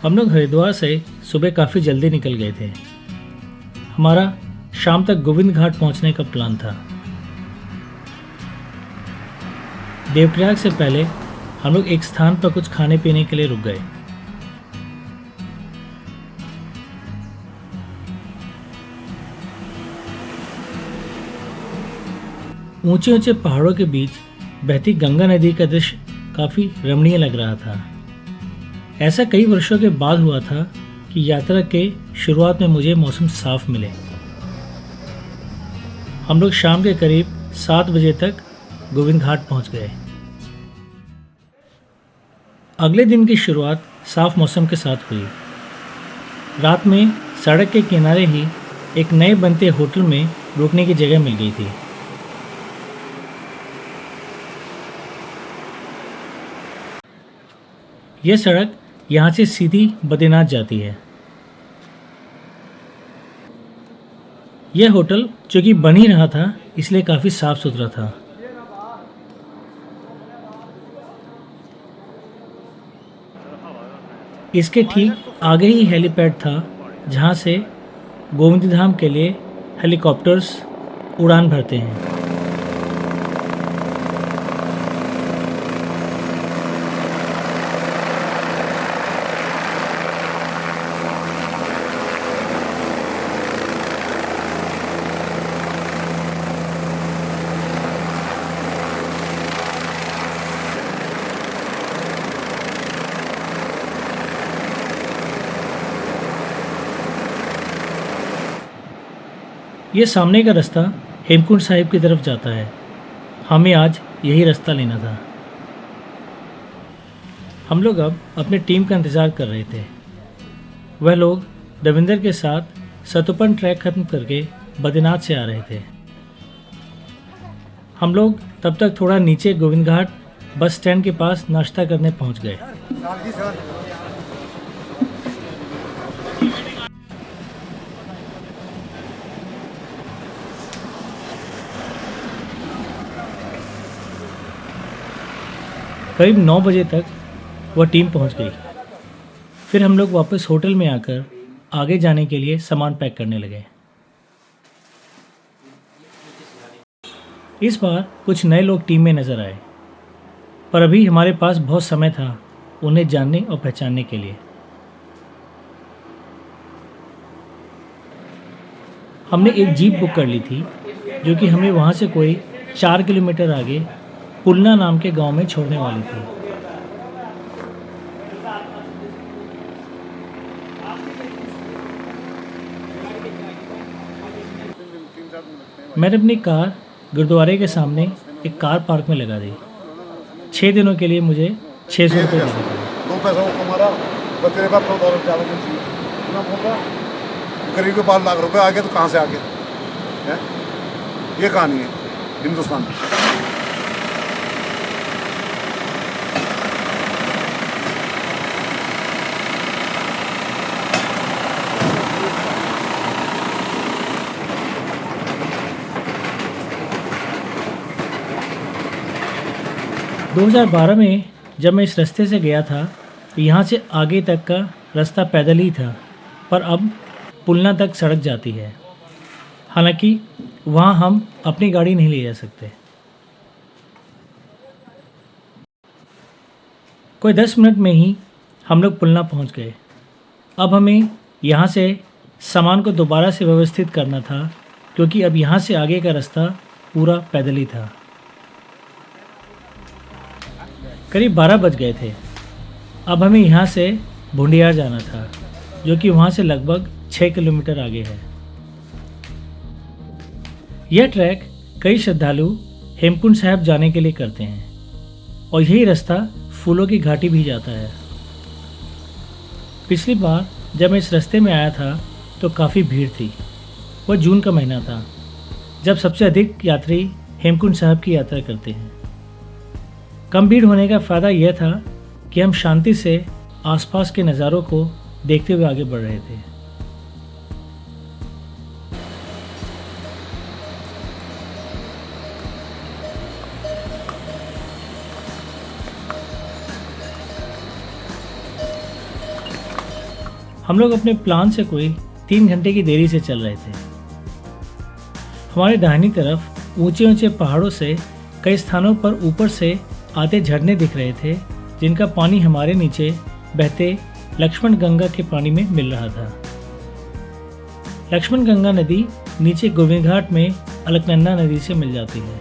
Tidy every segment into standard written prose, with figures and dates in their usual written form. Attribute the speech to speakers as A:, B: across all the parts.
A: हम लोग हरिद्वार से सुबह काफ़ी जल्दी निकल गए थे। हमारा शाम तक गोविंद घाट पहुंचने का प्लान था। देवप्रयाग से पहले हम लोग एक स्थान पर कुछ खाने पीने के लिए रुक गए। ऊंचे ऊंचे पहाड़ों के बीच बहती गंगा नदी का दृश्य काफ़ी रमणीय लग रहा था। ऐसा कई वर्षों के बाद हुआ था कि यात्रा के शुरुआत में मुझे मौसम साफ मिले। हम लोग शाम के करीब 7 बजे तक गोविंद घाट पहुंच गए। अगले दिन की शुरुआत साफ मौसम के साथ हुई। रात में सड़क के किनारे ही एक नए बनते होटल में रुकने की जगह मिल गई थी। यह सड़क यहाँ से सीधी बद्रीनाथ जाती है। यह होटल चूँकि बन ही रहा था इसलिए काफ़ी साफ सुथरा था। इसके ठीक आगे ही हेलीपैड था जहाँ से गोविंद धाम के लिए हेलीकॉप्टर्स उड़ान भरते हैं। ये सामने का रास्ता हेमकुंड साहिब की तरफ जाता है। हमें आज यही रास्ता लेना था। हम लोग अब अपने टीम का इंतज़ार कर रहे थे। वह लोग रविंदर के साथ सतोपन ट्रैक खत्म करके बद्रीनाथ से आ रहे थे। हम लोग तब तक थोड़ा नीचे गोविंद घाट बस स्टैंड के पास नाश्ता करने पहुंच गए। करीब 9 बजे तक वह टीम पहुंच गई। फिर हम लोग वापस होटल में आकर आगे जाने के लिए सामान पैक करने लगे। इस बार कुछ नए लोग टीम में नज़र आए, पर अभी हमारे पास बहुत समय था उन्हें जानने और पहचानने के लिए। हमने एक जीप बुक कर ली थी जो कि हमें वहाँ से कोई 4 किलोमीटर आगे पुलना नाम के गांव में छोड़ने वाली थी। मैंने अपनी कार गुरुद्वारे के सामने एक कार पार्क में लगा दी। 6 दिनों के लिए मुझे 600 रुपये देने पड़े।
B: करीब 5 लाख रुपए आ गए तो कहाँ से आ गए? ये कहानी है हिंदुस्तान में।
A: दो 2012 में जब मैं इस रास्ते से गया था तो यहाँ से आगे तक का रास्ता पैदल ही था, पर अब पुलना तक सड़क जाती है। हालांकि वहाँ हम अपनी गाड़ी नहीं ले जा सकते। कोई 10 मिनट में ही हम लोग पुलना पहुँच गए। अब हमें यहाँ से सामान को दोबारा से व्यवस्थित करना था क्योंकि अब यहाँ से आगे का रास्ता पूरा पैदल ही था। करीब 12 बज गए थे। अब हमें यहाँ से भुंडियार जाना था जो कि वहाँ से लगभग 6 किलोमीटर आगे है। यह ट्रैक कई श्रद्धालु हेमकुंड साहिब जाने के लिए करते हैं और यही रास्ता फूलों की घाटी भी जाता है। पिछली बार जब मैं इस रास्ते में आया था तो काफ़ी भीड़ थी। वह जून का महीना था जब सबसे अधिक यात्री हेमकुंड साहिब की यात्रा करते हैं। कम भीड़ होने का फ़ायदा यह था कि हम शांति से आसपास के नज़ारों को देखते हुए आगे बढ़ रहे थे। हम लोग अपने प्लान से कोई 3 घंटे की देरी से चल रहे थे। हमारे दाहिनी तरफ ऊंचे ऊंचे पहाड़ों से कई स्थानों पर ऊपर से आते झरने दिख रहे थे, जिनका पानी हमारे नीचे बहते लक्ष्मण गंगा के पानी में मिल रहा था। लक्ष्मण गंगा नदी नीचे गोविंद घाट में अलकनंदा नदी से मिल जाती है।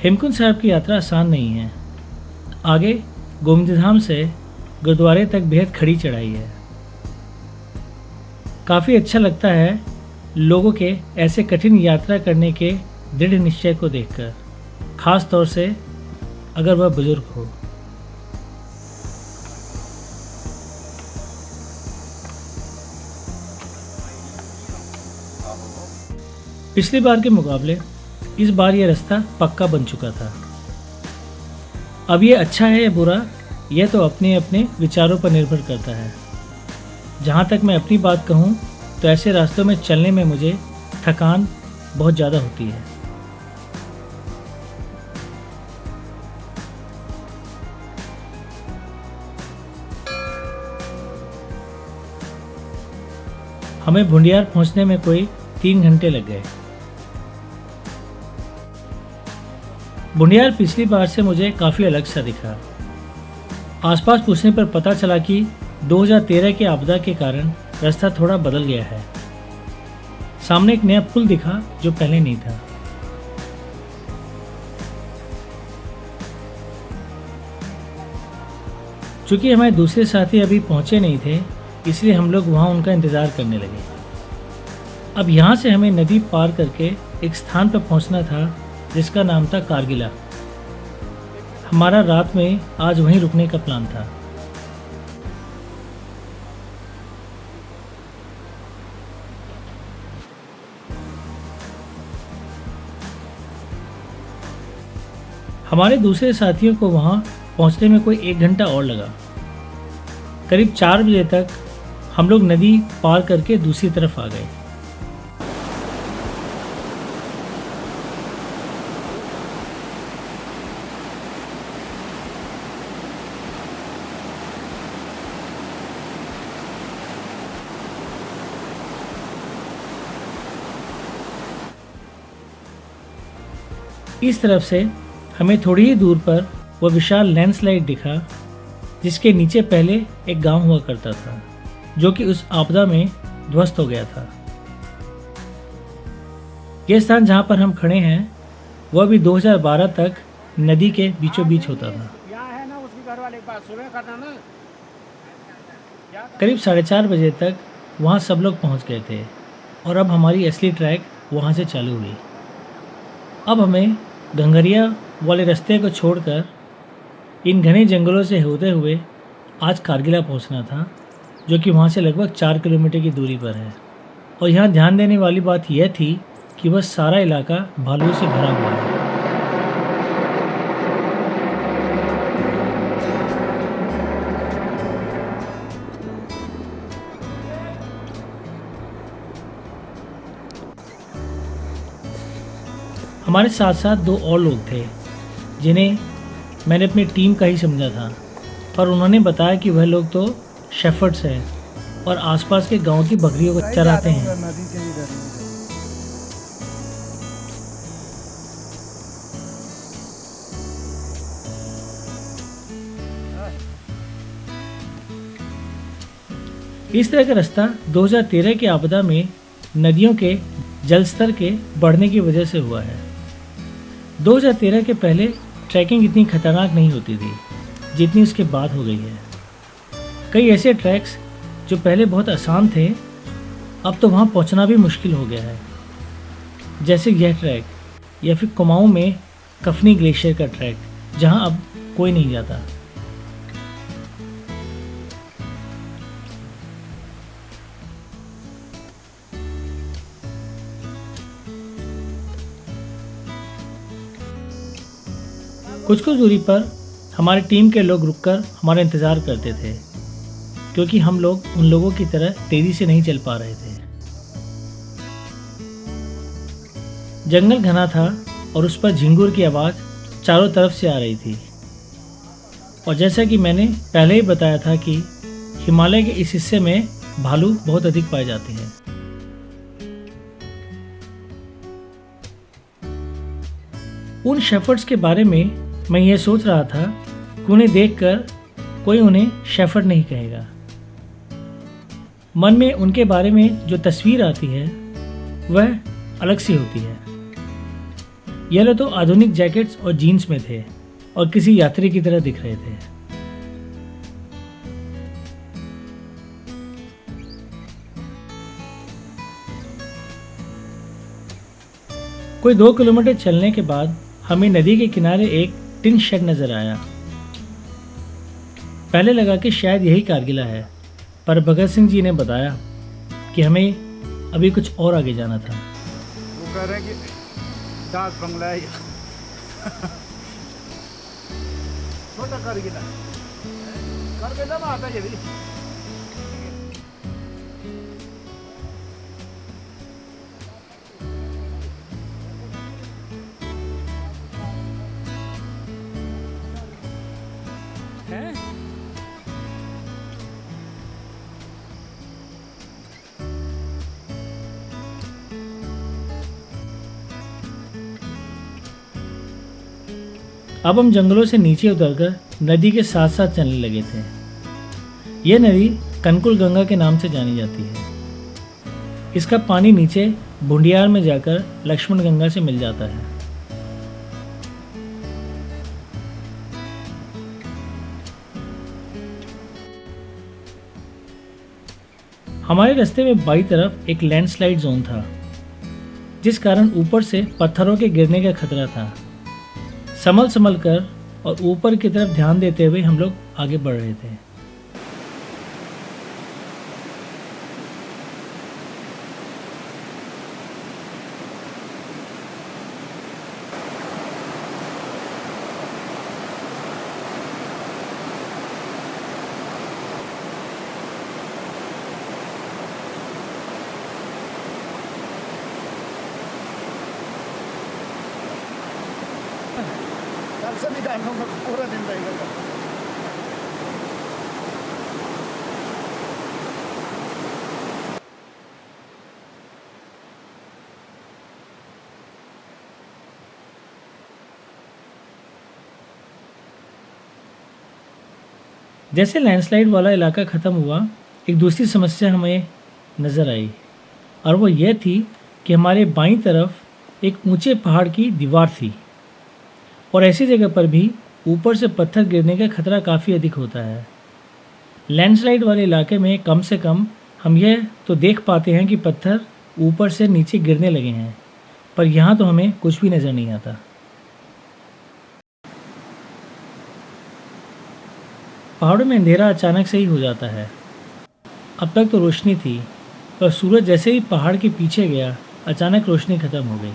A: हेमकुंड साहब की यात्रा आसान नहीं है। आगे गोमतीधाम से गुरुद्वारे तक बेहद खड़ी चढ़ाई है। काफ़ी अच्छा लगता है लोगों के ऐसे कठिन यात्रा करने के दृढ़ निश्चय को देखकर, खास तौर से अगर वह बुजुर्ग हो। पिछली बार के मुकाबले इस बार यह रास्ता पक्का बन चुका था। अब ये अच्छा है या बुरा, यह तो अपने अपने विचारों पर निर्भर करता है। जहाँ तक मैं अपनी बात कहूँ तो ऐसे रास्तों में चलने में मुझे थकान बहुत ज़्यादा होती है। हमें भुंडियार पहुँचने में कोई 3 घंटे लग गए। भुंडियार पिछली बार से मुझे काफ़ी अलग सा दिखा। आसपास पूछने पर पता चला कि 2013 के आपदा के कारण रास्ता थोड़ा बदल गया है। सामने एक नया पुल दिखा जो पहले नहीं था। चूंकि हमारे दूसरे साथी अभी पहुंचे नहीं थे, इसलिए हम लोग वहां उनका इंतज़ार करने लगे। अब यहाँ से हमें नदी पार करके एक स्थान पर पहुंचना था जिसका नाम था कारगिला। हमारा रात में आज वहीं रुकने का प्लान था। हमारे दूसरे साथियों को वहां पहुंचने में कोई 1 घंटा और लगा। करीब 4 बजे तक हम लोग नदी पार करके दूसरी तरफ आ गए। इस तरफ से हमें थोड़ी ही दूर पर वह विशाल लैंडस्लाइड दिखा जिसके नीचे पहले एक गांव हुआ करता था, जो कि उस आपदा में ध्वस्त हो गया था। यह स्थान जहां पर हम खड़े हैं वह भी 2012 तक नदी के बीचों बीच होता था। करीब 4:30 बजे तक वहां सब लोग पहुंच गए थे और अब हमारी असली ट्रैक वहां से चालू हुई। अब हमें घंघरिया वाले रास्ते को छोड़कर इन घने जंगलों से होते हुए आज कारगिला पहुंचना था, जो कि वहां से लगभग 4 किलोमीटर की दूरी पर है। और यहाँ ध्यान देने वाली बात यह थी कि वह सारा इलाका भालुओं से भरा हुआ है। हमारे साथ साथ 2 और लोग थे जिन्हें मैंने अपनी टीम का ही समझा था, पर उन्होंने बताया कि वह लोग तो शेफर्ड्स हैं और आसपास के गांव की बकरियों को चराते हैं। इस तरह का रास्ता 2013 की आपदा में नदियों के जलस्तर के बढ़ने की वजह से हुआ है। 2013 के पहले ट्रैकिंग इतनी खतरनाक नहीं होती थी जितनी उसके बाद हो गई है। कई ऐसे ट्रैक्स जो पहले बहुत आसान थे, अब तो वहाँ पहुँचना भी मुश्किल हो गया है। जैसे यह ट्रैक, या फिर कुमाऊँ में कफनी ग्लेशियर का ट्रैक, जहाँ अब कोई नहीं जाता। कुछ दूरी पर हमारी टीम के लोग रुककर हमारा इंतज़ार करते थे, क्योंकि हम लोग उन लोगों की तरह तेजी से नहीं चल पा रहे थे। जंगल घना था और उस पर झिंगुर की आवाज़ चारों तरफ से आ रही थी। और जैसा कि मैंने पहले ही बताया था कि हिमालय के इस हिस्से में भालू बहुत अधिक पाए जाते हैं। उन शेफर्ड्स के बारे में मैं ये सोच रहा था कि उन्हें देखकर कोई उन्हें शेफर्ड नहीं कहेगा। मन में उनके बारे में जो तस्वीर आती है वह अलग सी होती है। ये लोग तो आधुनिक जैकेट्स और जीन्स में थे और किसी यात्री की तरह दिख रहे थे। कोई 2 किलोमीटर चलने के बाद हमें नदी के किनारे एक टिन शेड नजर आया। पहले लगा कि शायद यही कारगिला है, पर भगत सिंह जी ने बताया कि हमें अभी कुछ और आगे जाना था।
C: वो कह रहे हैं कि डाक बंगला है छोटा कारगिला में आता है ये भी।
A: अब हम जंगलों से नीचे उतरकर नदी के साथ साथ चलने लगे थे। यह नदी कनकुल गंगा के नाम से जानी जाती है। इसका पानी नीचे भुंडियार में जाकर लक्ष्मण गंगा से मिल जाता है। हमारे रास्ते में बाईं तरफ एक लैंडस्लाइड जोन था, जिस कारण ऊपर से पत्थरों के गिरने का खतरा था। संभल कर और ऊपर की तरफ ध्यान देते हुए हम लोग आगे बढ़ रहे थे।
C: कल से निकाल लूँगा, पूरा दिन रहेगा।
A: जैसे लैंडस्लाइड वाला इलाका ख़त्म हुआ, एक दूसरी समस्या हमें नज़र आई और वो ये थी कि हमारे बाईं तरफ एक ऊंचे पहाड़ की दीवार थी और ऐसी जगह पर भी ऊपर से पत्थर गिरने का खतरा काफ़ी अधिक होता है। लैंडस्लाइड वाले इलाके में कम से कम हम यह तो देख पाते हैं कि पत्थर ऊपर से नीचे गिरने लगे हैं, पर यहाँ तो हमें कुछ भी नज़र नहीं आता। पहाड़ों में अंधेरा अचानक से ही हो जाता है। अब तक तो रोशनी थी, पर सूरज जैसे ही पहाड़ के पीछे गया, अचानक रोशनी खत्म हो गई।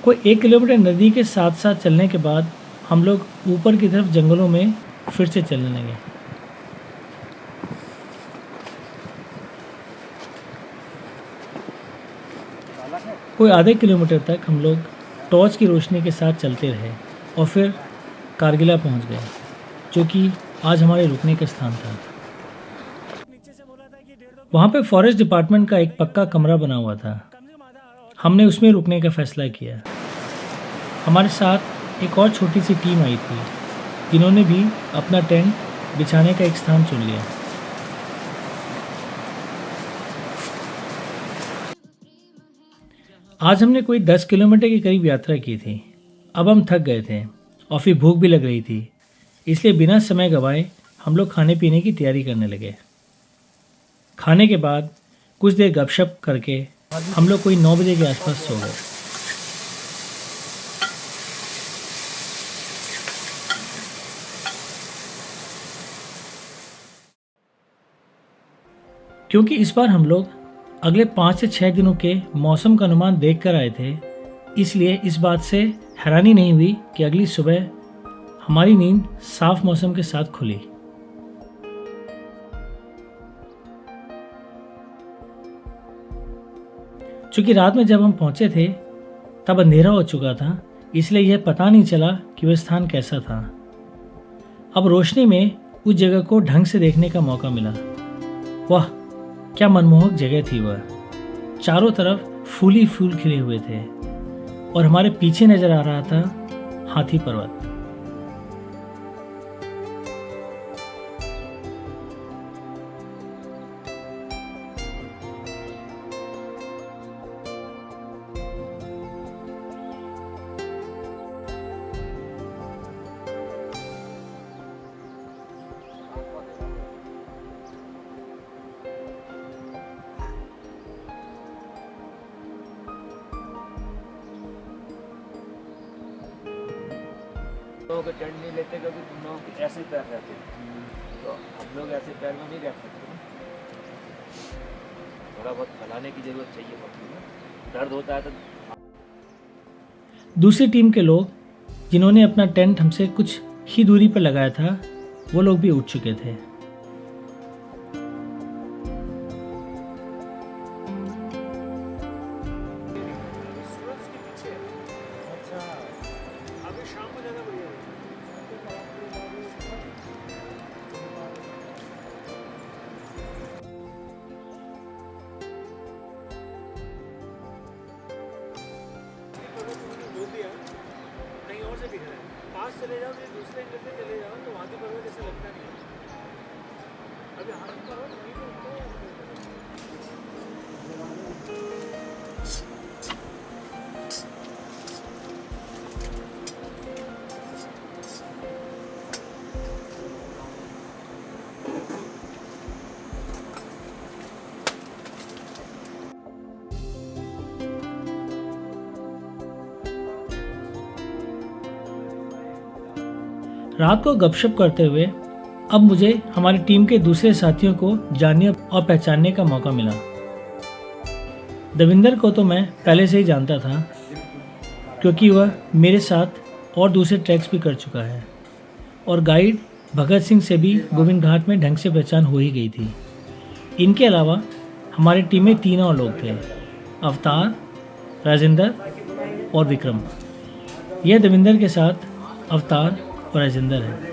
A: कोई 1 किलोमीटर नदी के साथ साथ चलने के बाद हम लोग ऊपर की तरफ जंगलों में फिर से चलने लगे। कोई आधे किलोमीटर तक हम लोग टॉर्च की रोशनी के साथ चलते रहे और फिर कारगिला पहुंच गए, जो कि आज हमारे रुकने का स्थान था। वहाँ पे फॉरेस्ट डिपार्टमेंट का एक पक्का कमरा बना हुआ था। हमने उसमें रुकने का फैसला किया। हमारे साथ एक और छोटी सी टीम आई थी, जिन्होंने भी अपना टेंट बिछाने का एक स्थान चुन लिया। आज हमने कोई 10 किलोमीटर के करीब यात्रा की थी। अब हम थक गए थे और फिर भूख भी लग रही थी, इसलिए बिना समय गंवाए हम लोग खाने पीने की तैयारी करने लगे। खाने के बाद कुछ देर गपशप करके हम लोग कोई 9 बजे के आसपास सो गए। क्योंकि इस बार हम लोग अगले 5 से 6 दिनों के मौसम का अनुमान देख कर आए थे, इसलिए इस बात से हैरानी नहीं हुई कि अगली सुबह हमारी नींद साफ मौसम के साथ खुली। चूँकि रात में जब हम पहुँचे थे तब अंधेरा हो चुका था, इसलिए यह पता नहीं चला कि वह स्थान कैसा था। अब रोशनी में उस जगह को ढंग से देखने का मौका मिला। वाह, क्या मनमोहक जगह थी वह। चारों तरफ फूल ही फूल खिले हुए थे और हमारे पीछे नजर आ रहा था हाथी पर्वत।
D: लोग चढ़ नहीं लेते क्योंकि तुम लोग ऐसे पैर रहते हैं, तो हम लोग ऐसे पैर में नहीं रह सकते ना। थोड़ा बहुत फैलाने की जरूरत चाहिए बकरी में, दर्द होता है तो।
A: दूसरी टीम के लोग जिन्होंने अपना टेंट हमसे कुछ ही दूरी पर लगाया था, वो लोग भी उठ चुके थे।
C: पास चले जाओ, फिर दूसरे एंगल से चले जाओ तो हाथी पर्वत जैसे लगता नहीं है। अभी हाथी पर्वत वहीं पे उठता है।
A: रात को गपशप करते हुए अब मुझे हमारी टीम के दूसरे साथियों को जानने और पहचानने का मौका मिला। देविंदर को तो मैं पहले से ही जानता था क्योंकि वह मेरे साथ और दूसरे ट्रैक्स भी कर चुका है, और गाइड भगत सिंह से भी गोविंद घाट में ढंग से पहचान हो ही गई थी। इनके अलावा हमारी टीम में 3 और लोग थे, अवतार, राजेंद्र और विक्रम। यह देविंदर के साथ अवतार और राजेंद्र है।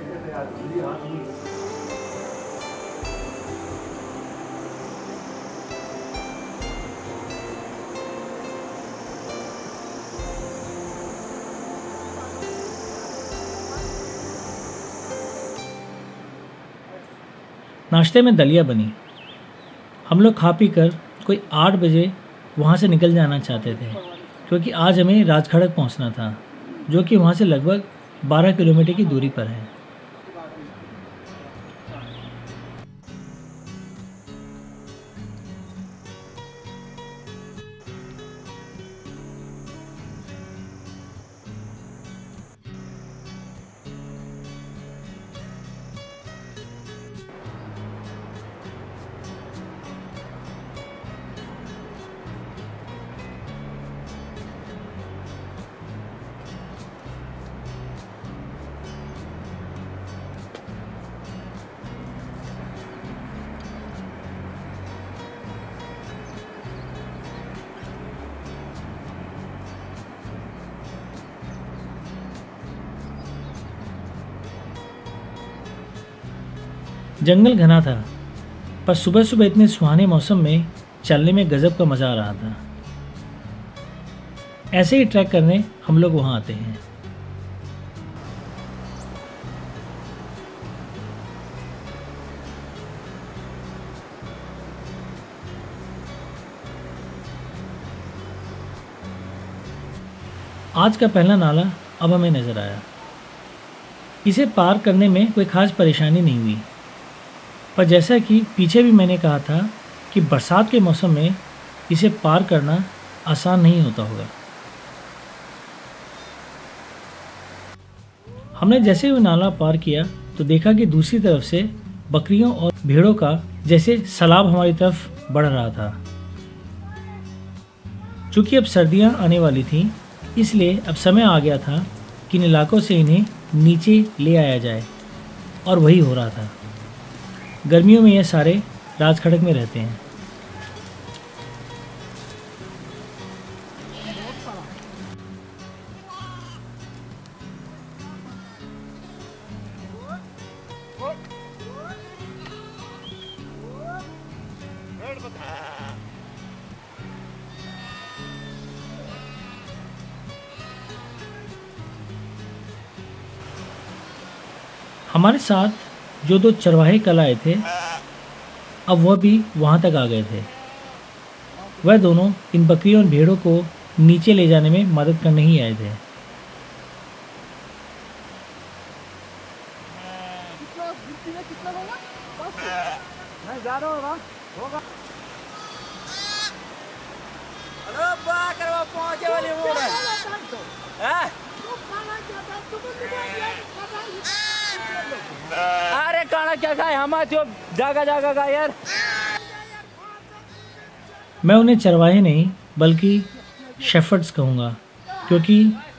A: नाश्ते में दलिया बनी। हम लोग खा पी कर कोई 8 बजे वहाँ से निकल जाना चाहते थे क्योंकि आज हमें राजखड़क पहुँचना था, जो कि वहाँ से लगभग 12 किलोमीटर की दूरी पर है। जंगल घना था, पर सुबह सुबह इतने सुहाने मौसम में चलने में गजब का मज़ा आ रहा था। ऐसे ही ट्रैक करने हम लोग वहाँ आते हैं। आज का पहला नाला अब हमें नज़र आया। इसे पार करने में कोई ख़ास परेशानी नहीं हुई, पर जैसा कि पीछे भी मैंने कहा था कि बरसात के मौसम में इसे पार करना आसान नहीं होता होगा। हमने जैसे ही वो नाला पार किया तो देखा कि दूसरी तरफ से बकरियों और भेड़ों का जैसे सैलाब हमारी तरफ बढ़ रहा था। चूँकि अब सर्दियाँ आने वाली थीं, इसलिए अब समय आ गया था कि इन इलाकों से इन्हें नीचे ले आया जाए, और वही हो रहा था। गर्मियों में ये सारे राजखड़क में रहते हैं। हमारे साथ जो 2 चरवाहे कल आए थे, अब वह भी वहाँ तक आ गए थे। वह दोनों इन बकरियों और भेड़ों को नीचे ले जाने में मदद करने ही आए थे।
C: मैं जा रहा हूँ होगा। अरे बाकर वो पहुंचे वाली मोड़ है। हैं? अरे खाना क्या खाए हम जो जागा जागा का यार।
A: मैं उन्हें चरवाहे नहीं बल्कि शेफर्ड्स कहूँगा, क्योंकि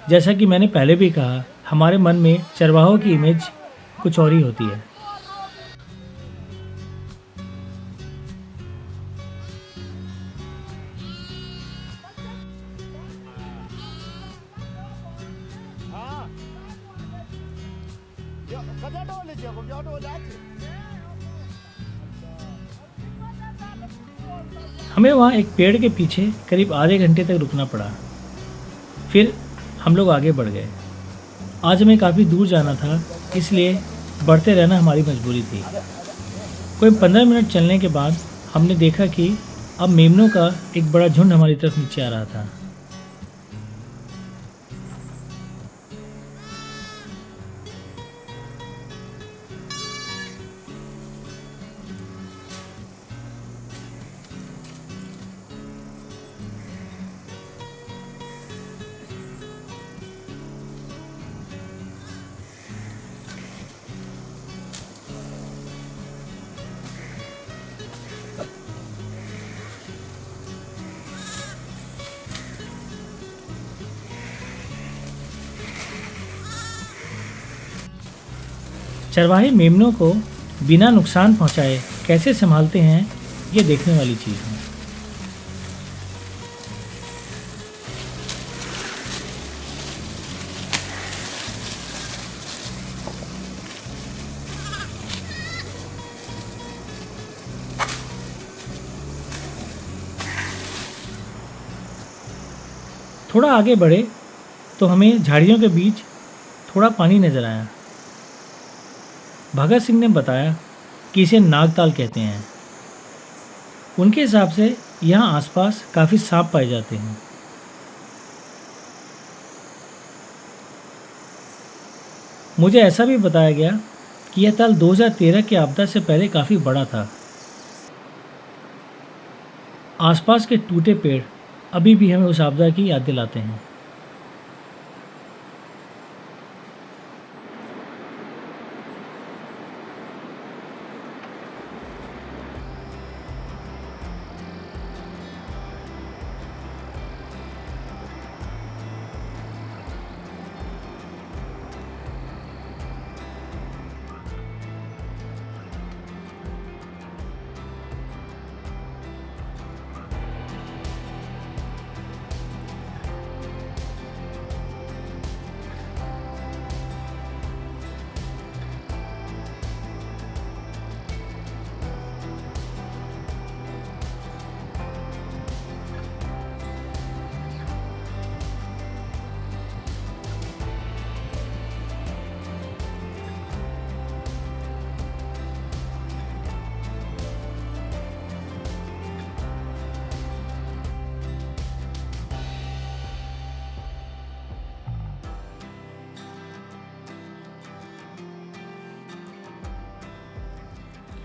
A: जैसा कि मैंने पहले भी कहा, हमारे मन में चरवाहों की इमेज कुछ और ही होती है। हमें वहाँ एक पेड़ के पीछे करीब आधे घंटे तक रुकना पड़ा। फिर हम लोग आगे बढ़ गए। आज हमें काफ़ी दूर जाना था, इसलिए बढ़ते रहना हमारी मजबूरी थी। कोई 15 मिनट चलने के बाद हमने देखा कि अब मेमनों का एक बड़ा झुंड हमारी तरफ नीचे आ रहा था। चरवाहे मेमनों को बिना नुकसान पहुंचाए कैसे संभालते हैं, ये देखने वाली चीज़ है। थोड़ा आगे बढ़े तो हमें झाड़ियों के बीच थोड़ा पानी नज़र आया। भगत सिंह ने बताया कि इसे नागताल कहते हैं। उनके हिसाब से यहाँ आसपास काफ़ी सांप पाए जाते हैं। मुझे ऐसा भी बताया गया कि यह ताल 2013 की आपदा से पहले काफ़ी बड़ा था। आसपास के टूटे पेड़ अभी भी हमें उस आपदा की याद दिलाते हैं।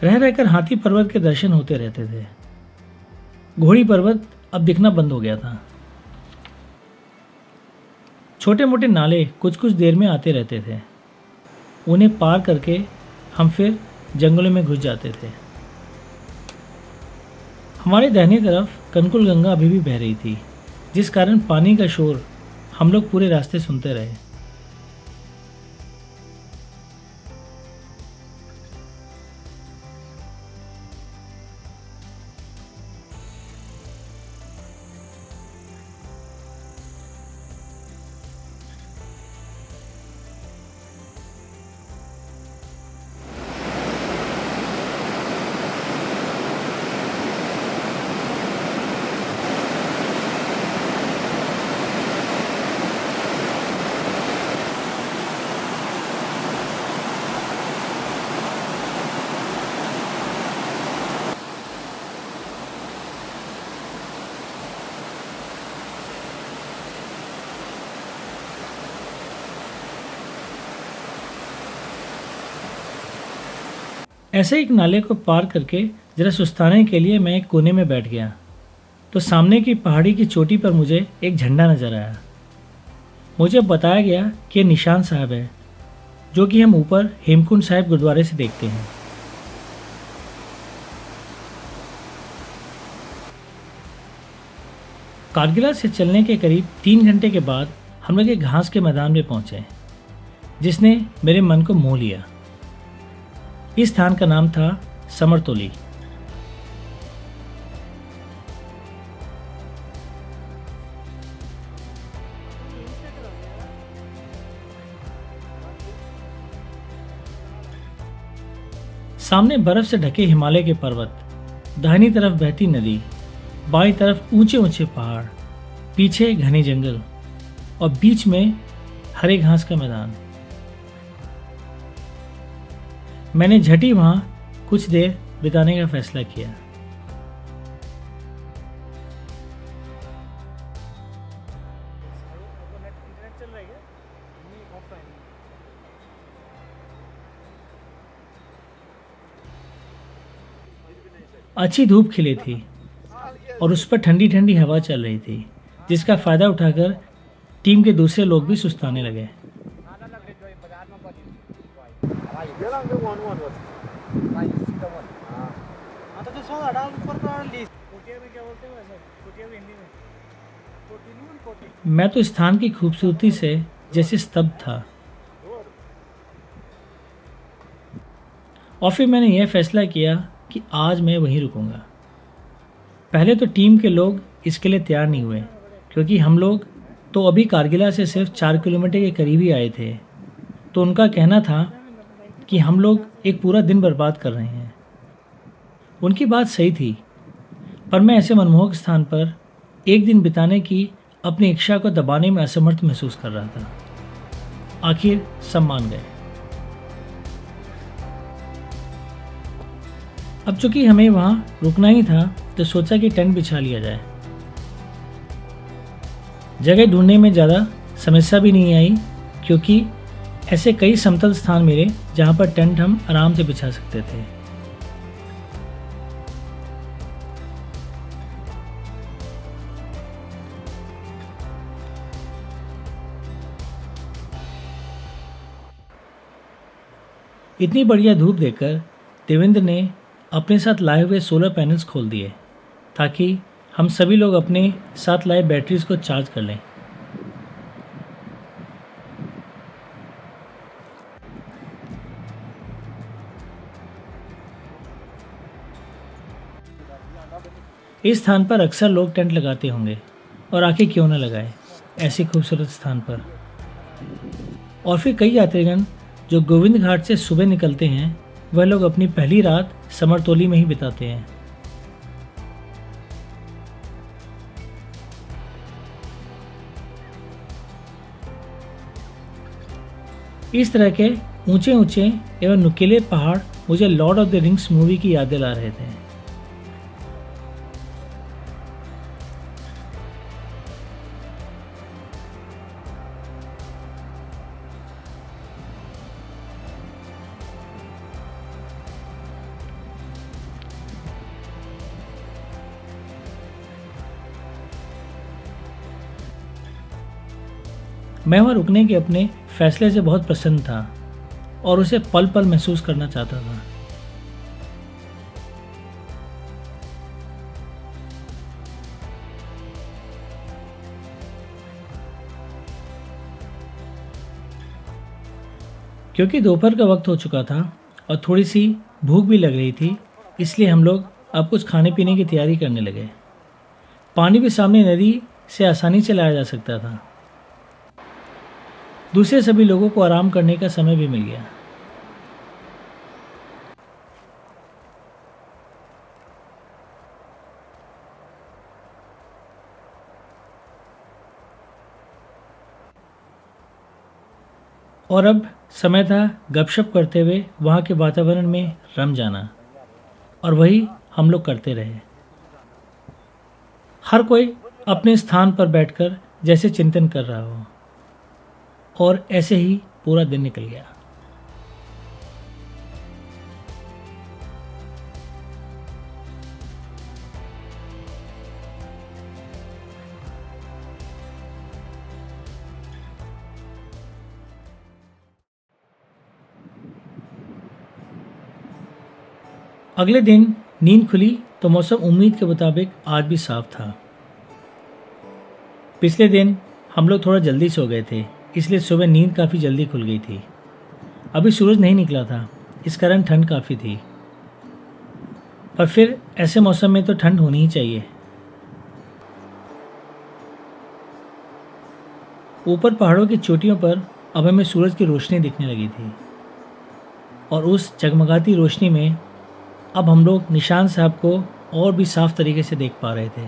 A: रह रहकर हाथी पर्वत के दर्शन होते रहते थे। घोड़ी पर्वत अब दिखना बंद हो गया था। छोटे मोटे नाले कुछ कुछ देर में आते रहते थे। उन्हें पार करके हम फिर जंगलों में घुस जाते थे। हमारे दाहिनी तरफ कनकुल गंगा अभी भी बह रही थी, जिस कारण पानी का शोर हम लोग पूरे रास्ते सुनते रहे। ऐसे एक नाले को पार करके जरा सुस्ताने के लिए मैं एक कोने में बैठ गया तो सामने की पहाड़ी की चोटी पर मुझे एक झंडा नजर आया। मुझे बताया गया कि ये निशान साहब है जो कि हम ऊपर हेमकुंड साहिब गुरुद्वारे से देखते हैं। कारगिला से चलने के करीब 3 घंटे के बाद हम लोग एक घास के मैदान में पहुंचे जिसने मेरे मन को मोह लिया। इस स्थान का नाम था समरतोली। सामने बर्फ से ढके हिमालय के पर्वत, दाहिनी तरफ बहती नदी, बाईं तरफ ऊंचे ऊंचे पहाड़, पीछे घने जंगल और बीच में हरे घास का मैदान। मैंने झटी वहां कुछ देर बिताने का फैसला किया।
C: इंटरनेट चल रहा है क्या? नहीं, ऑफलाइन।
A: अच्छी धूप खिली थी और उस पर ठंडी ठंडी हवा चल रही थी जिसका फ़ायदा उठाकर टीम के दूसरे लोग भी सुस्ताने लगे।
C: आता तो 100 ऊपर का लिस्ट कोटिया में क्या बोलते हैं वैसे? कोटिया में हिंदी में कोटी नहीं कोटी।
A: मैं तो स्थान की खूबसूरती से जैसे स्तब्ध था और फिर मैंने यह फैसला किया कि आज मैं वहीं रुकूंगा। पहले तो टीम के लोग इसके लिए तैयार नहीं हुए क्योंकि हम लोग तो अभी कारगिला से सिर्फ 4 किलोमीटर के करीब ही आए थे। तो उनका कहना था कि हम लोग एक पूरा दिन बर्बाद कर रहे हैं। उनकी बात सही थी, पर मैं ऐसे मनमोहक स्थान पर एक दिन बिताने की अपनी इच्छा को दबाने में असमर्थ महसूस कर रहा था। आखिर सब मान गए। अब चूंकि हमें वहाँ रुकना ही था तो सोचा कि टेंट बिछा लिया जाए। जगह ढूंढने में ज़्यादा समस्या भी नहीं आई क्योंकि ऐसे कई समतल स्थान मिले जहाँ पर टेंट हम आराम से बिछा सकते थे। इतनी बढ़िया धूप देखकर देवेंद्र ने अपने साथ लाए हुए सोलर पैनल्स खोल दिए ताकि हम सभी लोग अपने साथ लाए बैटरीज को चार्ज कर लें। इस स्थान पर अक्सर लोग टेंट लगाते होंगे और आखिर क्यों न लगाए ऐसे खूबसूरत स्थान पर। और फिर कई यात्रीगण जो गोविंद घाट से सुबह निकलते हैं वह लोग अपनी पहली रात समरतोली में ही बिताते हैं। इस तरह के ऊंचे ऊंचे एवं नुकीले पहाड़ मुझे Lord of the rings movie की याद दिला रहे थे। मैं वहाँ रुकने के अपने फैसले से बहुत प्रसन्न था और उसे पल पल महसूस करना चाहता था। क्योंकि दोपहर का वक्त हो चुका था और थोड़ी सी भूख भी लग रही थी, इसलिए हम लोग अब कुछ खाने पीने की तैयारी करने लगे। पानी भी सामने नदी से आसानी से लाया जा सकता था। दूसरे सभी लोगों को आराम करने का समय भी मिल गया। और अब समय था गपशप करते हुए वहाँ के वातावरण में रम जाना, और वही हम लोग करते रहे। हर कोई अपने स्थान पर बैठकर जैसे चिंतन कर रहा हो, और ऐसे ही पूरा दिन निकल गया। अगले दिन नींद खुली तो मौसम उम्मीद के मुताबिक आज भी साफ था। पिछले दिन हम लोग थोड़ा जल्दी सो गए थे, इसलिए सुबह नींद काफ़ी जल्दी खुल गई थी। अभी सूरज नहीं निकला था, इस कारण ठंड काफ़ी थी। पर फिर ऐसे मौसम में तो ठंड होनी ही चाहिए। ऊपर पहाड़ों की चोटियों पर अब हमें सूरज की रोशनी दिखने लगी थी और उस जगमगाती रोशनी में अब हम लोग निशान साहब को और भी साफ तरीके से देख पा रहे थे।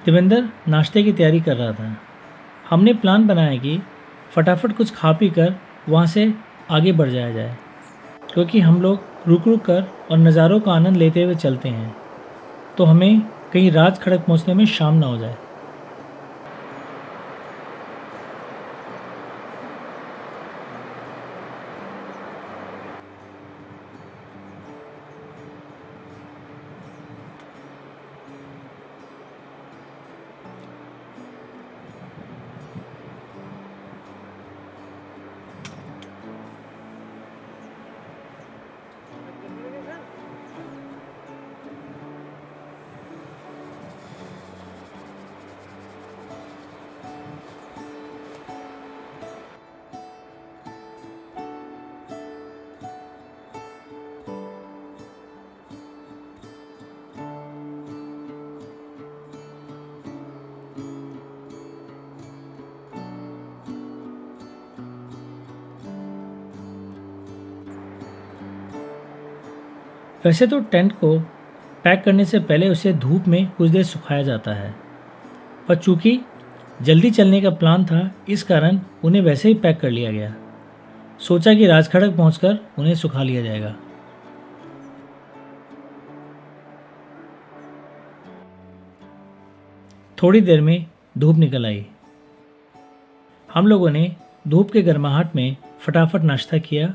A: देवेंद्र नाश्ते की तैयारी कर रहा था। हमने प्लान बनाया कि फटाफट कुछ खा पी कर वहाँ से आगे बढ़ जाया जाए, क्योंकि हम लोग रुक रुक कर और नज़ारों का आनंद लेते हुए चलते हैं तो हमें कहीं रात खड़क पहुँचने में शाम ना हो जाए। वैसे तो टेंट को पैक करने से पहले उसे धूप में कुछ देर सुखाया जाता है, पर चूंकि जल्दी चलने का प्लान था इस कारण उन्हें वैसे ही पैक कर लिया गया। सोचा कि राजखड़क पहुंचकर उन्हें सुखा लिया जाएगा। थोड़ी देर में धूप निकल आई। हम लोगों ने धूप के गर्माहट में फटाफट नाश्ता किया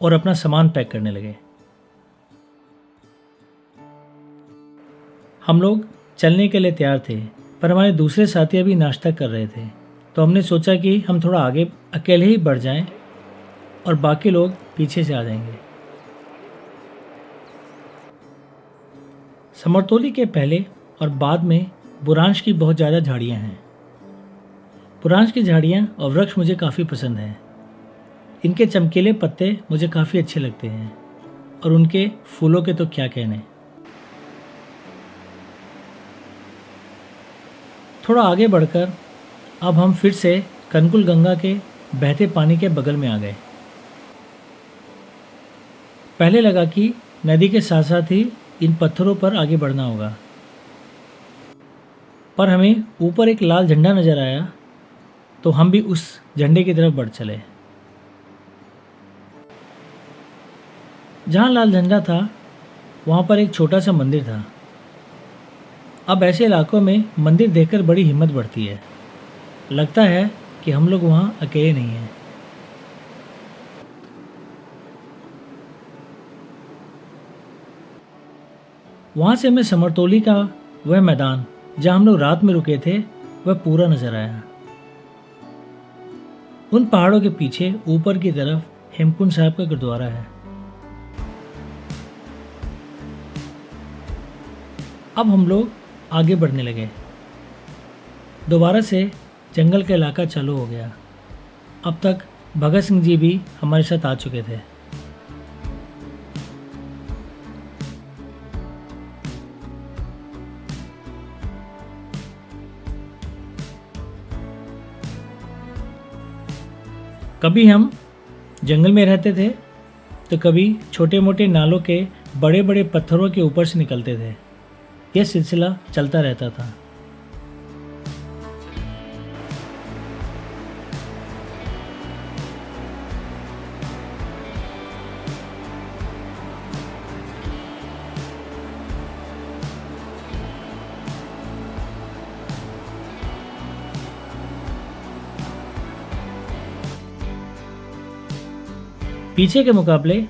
A: और अपना सामान पैक करने लगे। हम लोग चलने के लिए तैयार थे, पर हमारे दूसरे साथी अभी नाश्ता कर रहे थे, तो हमने सोचा कि हम थोड़ा आगे अकेले ही बढ़ जाएं और बाकी लोग पीछे से आ जाएंगे। समरतोली के पहले और बाद में बुरांश की बहुत ज़्यादा झाड़ियाँ हैं। बुरांश की झाड़ियाँ और वृक्ष मुझे काफ़ी पसंद हैं। इनके चमकीले पत्ते मुझे काफ़ी अच्छे लगते हैं और उनके फूलों के तो क्या कहने। थोड़ा आगे बढ़कर अब हम फिर से कनकुल गंगा के बहते पानी के बगल में आ गए। पहले लगा कि नदी के साथ साथ ही इन पत्थरों पर आगे बढ़ना होगा, पर हमें ऊपर एक लाल झंडा नज़र आया तो हम भी उस झंडे की तरफ बढ़ चले। जहाँ लाल झंडा था वहाँ पर एक छोटा सा मंदिर था। अब ऐसे इलाकों में मंदिर देखकर बड़ी हिम्मत बढ़ती है। लगता है कि हम लोग वहाँ अकेले नहीं हैं। वहाँ से हमें समरतोली का वह मैदान जहाँ हम लोग रात में रुके थे वह पूरा नजर आया। उन पहाड़ों के पीछे ऊपर की तरफ हेमकुंड साहब का गुरुद्वारा है। अब हम लोग आगे बढ़ने लगे। दोबारा से जंगल का इलाका चालू हो गया। अब तक भगत सिंह जी भी हमारे साथ आ चुके थे। कभी हम जंगल में रहते थे तो कभी छोटे मोटे नालों के बड़े बड़े पत्थरों के ऊपर से निकलते थे। यह सिलसिला चलता रहता था। पीछे के मुकाबले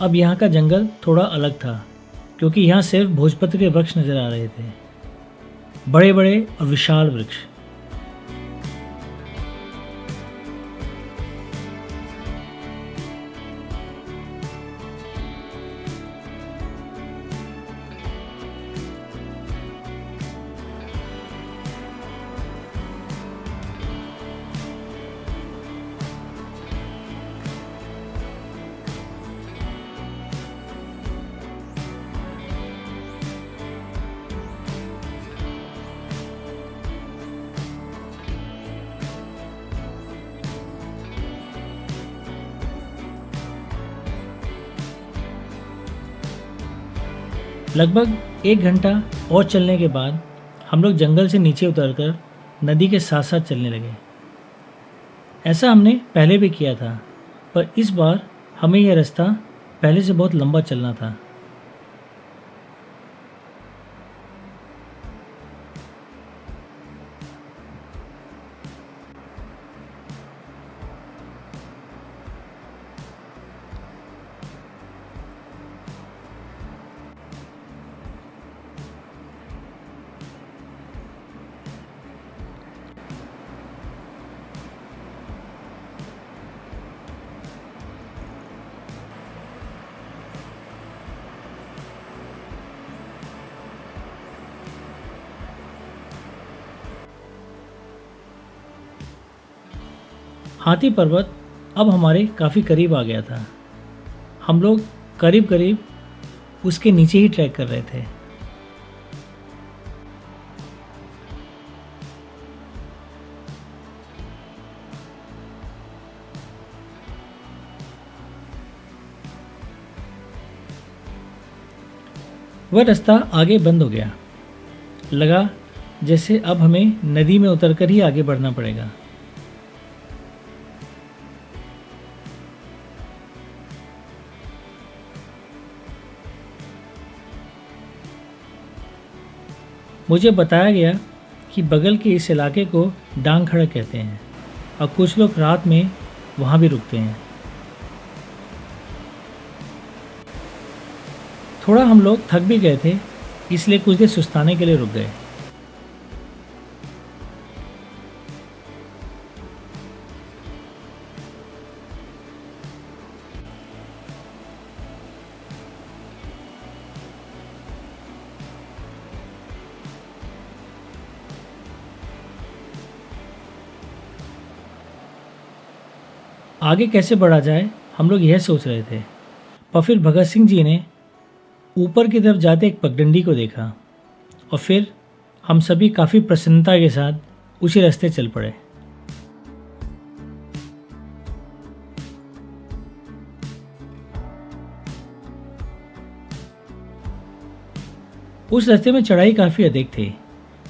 A: अब यहाँ का जंगल थोड़ा अलग था, क्योंकि यहाँ सिर्फ भोजपत्र के वृक्ष नजर आ रहे थे, बड़े बड़े और विशाल वृक्ष। लगभग 1 घंटा और चलने के बाद हम लोग जंगल से नीचे उतरकर नदी के साथ साथ चलने लगे। ऐसा हमने पहले भी किया था, पर इस बार हमें यह रास्ता पहले से बहुत लंबा चलना था। हाथी पर्वत अब हमारे काफ़ी करीब आ गया था। हम लोग करीब करीब उसके नीचे ही ट्रैक कर रहे थे। वह रास्ता आगे बंद हो गया। लगा जैसे अब हमें नदी में उतरकर ही आगे बढ़ना पड़ेगा। मुझे बताया गया कि बगल के इस इलाके को डांग खड़ा कहते हैं और कुछ लोग रात में वहाँ भी रुकते हैं। थोड़ा हम लोग थक भी गए थे, इसलिए कुछ देर सुस्ताने के लिए रुक गए। आगे कैसे बढ़ा जाए हम लोग यह सोच रहे थे, पर फिर भगत सिंह जी ने ऊपर की तरफ जाते एक पगडंडी को देखा और फिर हम सभी काफ़ी प्रसन्नता के साथ उसी रास्ते चल पड़े। उस रास्ते में चढ़ाई काफ़ी अधिक थी,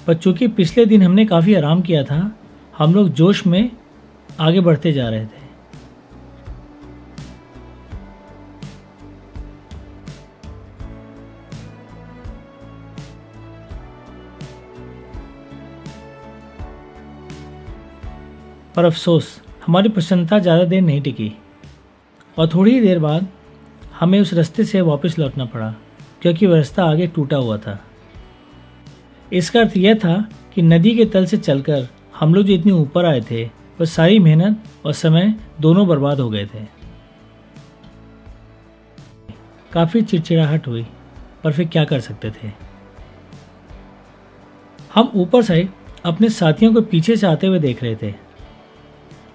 A: पर चूंकि पिछले दिन हमने काफ़ी आराम किया था, हम लोग जोश में आगे बढ़ते जा रहे थे। पर अफसोस हमारी प्रसन्नता ज़्यादा देर नहीं टिकी और थोड़ी ही देर बाद हमें उस रास्ते से वापस लौटना पड़ा, क्योंकि वह रास्ता आगे टूटा हुआ था। इसका अर्थ यह था कि नदी के तल से चलकर हम लोग जो इतने ऊपर आए थे, वह सारी मेहनत और समय दोनों बर्बाद हो गए थे। काफ़ी चिड़चिड़ाहट हुई, पर फिर क्या कर सकते थे। हम ऊपर से अपने साथियों को पीछे से आते हुए देख रहे थे।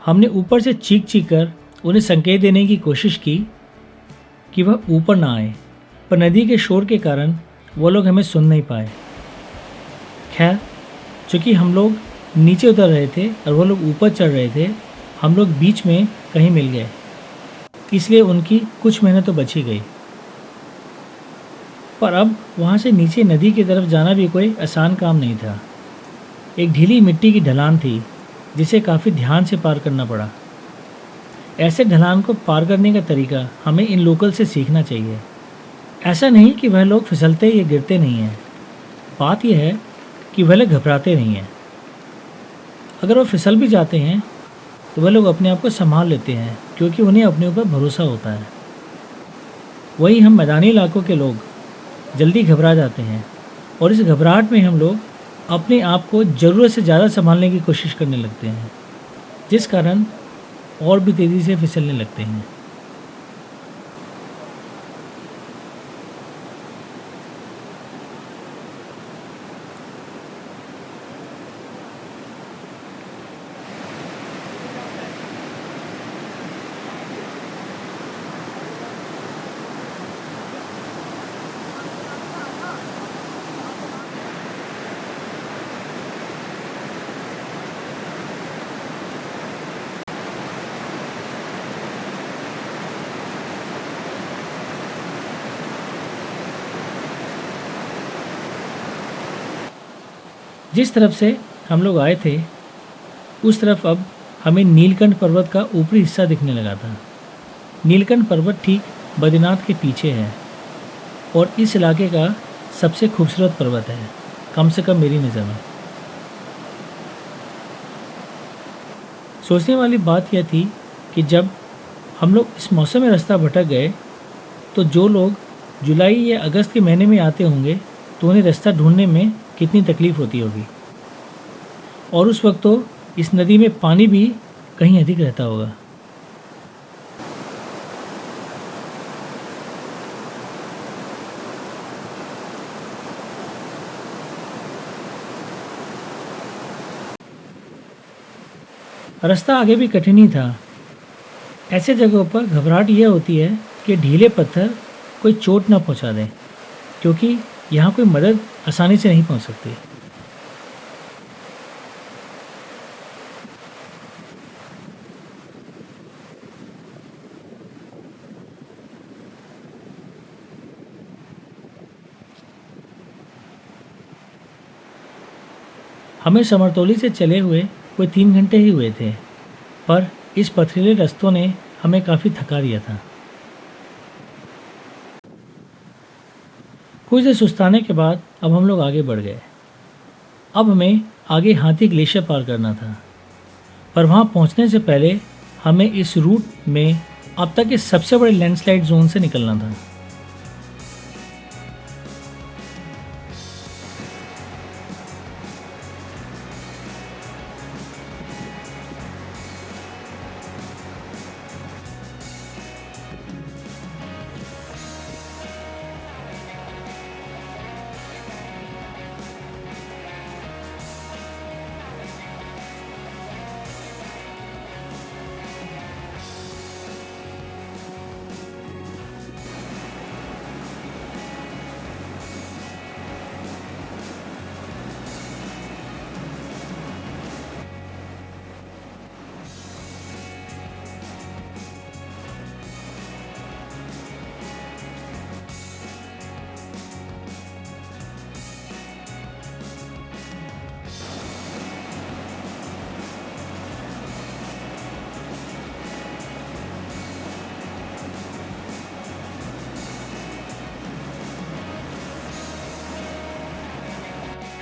A: हमने ऊपर से चीख चीख कर उन्हें संकेत देने की कोशिश की कि वह ऊपर ना आए, पर नदी के शोर के कारण वो लोग हमें सुन नहीं पाए। खैर, चूँकि हम लोग नीचे उतर रहे थे और वो लोग ऊपर चढ़ रहे थे, हम लोग बीच में कहीं मिल गए, इसलिए उनकी कुछ मेहनत तो बची गई। पर अब वहाँ से नीचे नदी की तरफ जाना भी कोई आसान काम नहीं था। एक ढीली मिट्टी की ढलान थी जिसे काफ़ी ध्यान से पार करना पड़ा। ऐसे ढलान को पार करने का तरीका हमें इन लोकल से सीखना चाहिए। ऐसा नहीं कि वह लोग फिसलते या गिरते नहीं हैं, बात यह है कि वह लोग घबराते नहीं हैं। अगर वो फिसल भी जाते हैं तो वह लोग अपने आप को संभाल लेते हैं, क्योंकि उन्हें अपने ऊपर भरोसा होता है। वही हम मैदानी इलाकों के लोग जल्दी घबरा जाते हैं और इस घबराहट में हम लोग अपने आप को ज़रूरत से ज़्यादा संभालने की कोशिश करने लगते हैं, जिस कारण और भी तेज़ी से फिसलने लगते हैं। जिस तरफ से हम लोग आए थे उस तरफ अब हमें नीलकंठ पर्वत का ऊपरी हिस्सा दिखने लगा था। नीलकंठ पर्वत ठीक बद्रीनाथ के पीछे है और इस इलाके का सबसे खूबसूरत पर्वत है, कम से कम मेरी नज़र में। सोचने वाली बात यह थी कि जब हम लोग इस मौसम में रास्ता भटक गए तो जो लोग जुलाई या अगस्त के महीने में आते होंगे तो उन्हें रास्ता ढूंढने में कितनी तकलीफ़ होती होगी। और उस वक्त तो इस नदी में पानी भी कहीं अधिक रहता होगा। रास्ता आगे भी कठिन ही था। ऐसे जगहों पर घबराहट यह होती है कि ढीले पत्थर कोई चोट ना पहुंचा दें, क्योंकि यहाँ कोई मदद आसानी से नहीं पहुंच सकती। हमें समरतोली से चले हुए कोई 3 घंटे ही हुए थे, पर इस पथरीले रास्तों ने हमें काफ़ी थका दिया था। कुछ देर सुस्ताने के बाद अब हम लोग आगे बढ़ गए। अब हमें आगे हाथी ग्लेशियर पार करना था, पर वहाँ पहुँचने से पहले हमें इस रूट में अब तक के सबसे बड़े लैंडस्लाइड जोन से निकलना था।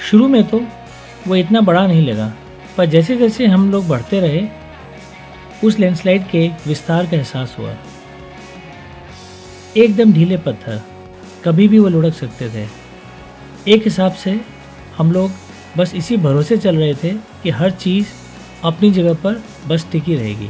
A: शुरू में तो वो इतना बड़ा नहीं लगा, पर जैसे जैसे हम लोग बढ़ते रहे उस लैंडस्लाइड के विस्तार का एहसास हुआ। एकदम ढीले पत्थर, कभी भी वो लुढ़क सकते थे। एक हिसाब से हम लोग बस इसी भरोसे चल रहे थे कि हर चीज़ अपनी जगह पर बस टिकी रहेगी।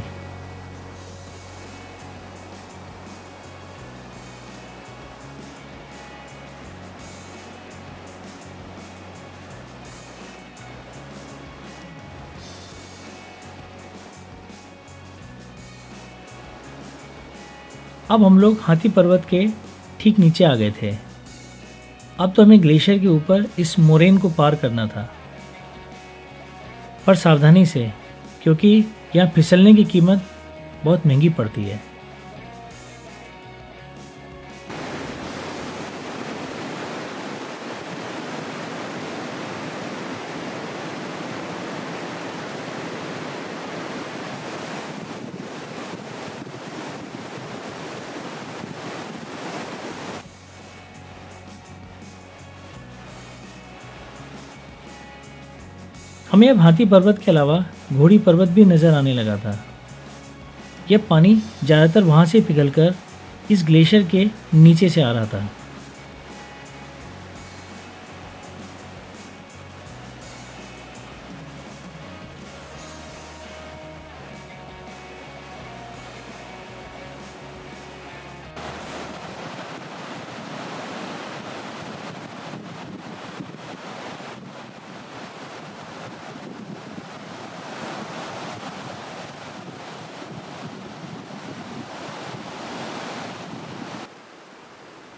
A: अब हम लोग हाथी पर्वत के ठीक नीचे आ गए थे। अब तो हमें ग्लेशियर के ऊपर इस मोरेन को पार करना था, पर सावधानी से, क्योंकि यहाँ फिसलने की कीमत बहुत महंगी पड़ती है। हमें अब हाथी पर्वत के अलावा घोड़ी पर्वत भी नज़र आने लगा था। यह पानी ज़्यादातर वहाँ से पिघलकर इस ग्लेशियर के नीचे से आ रहा था।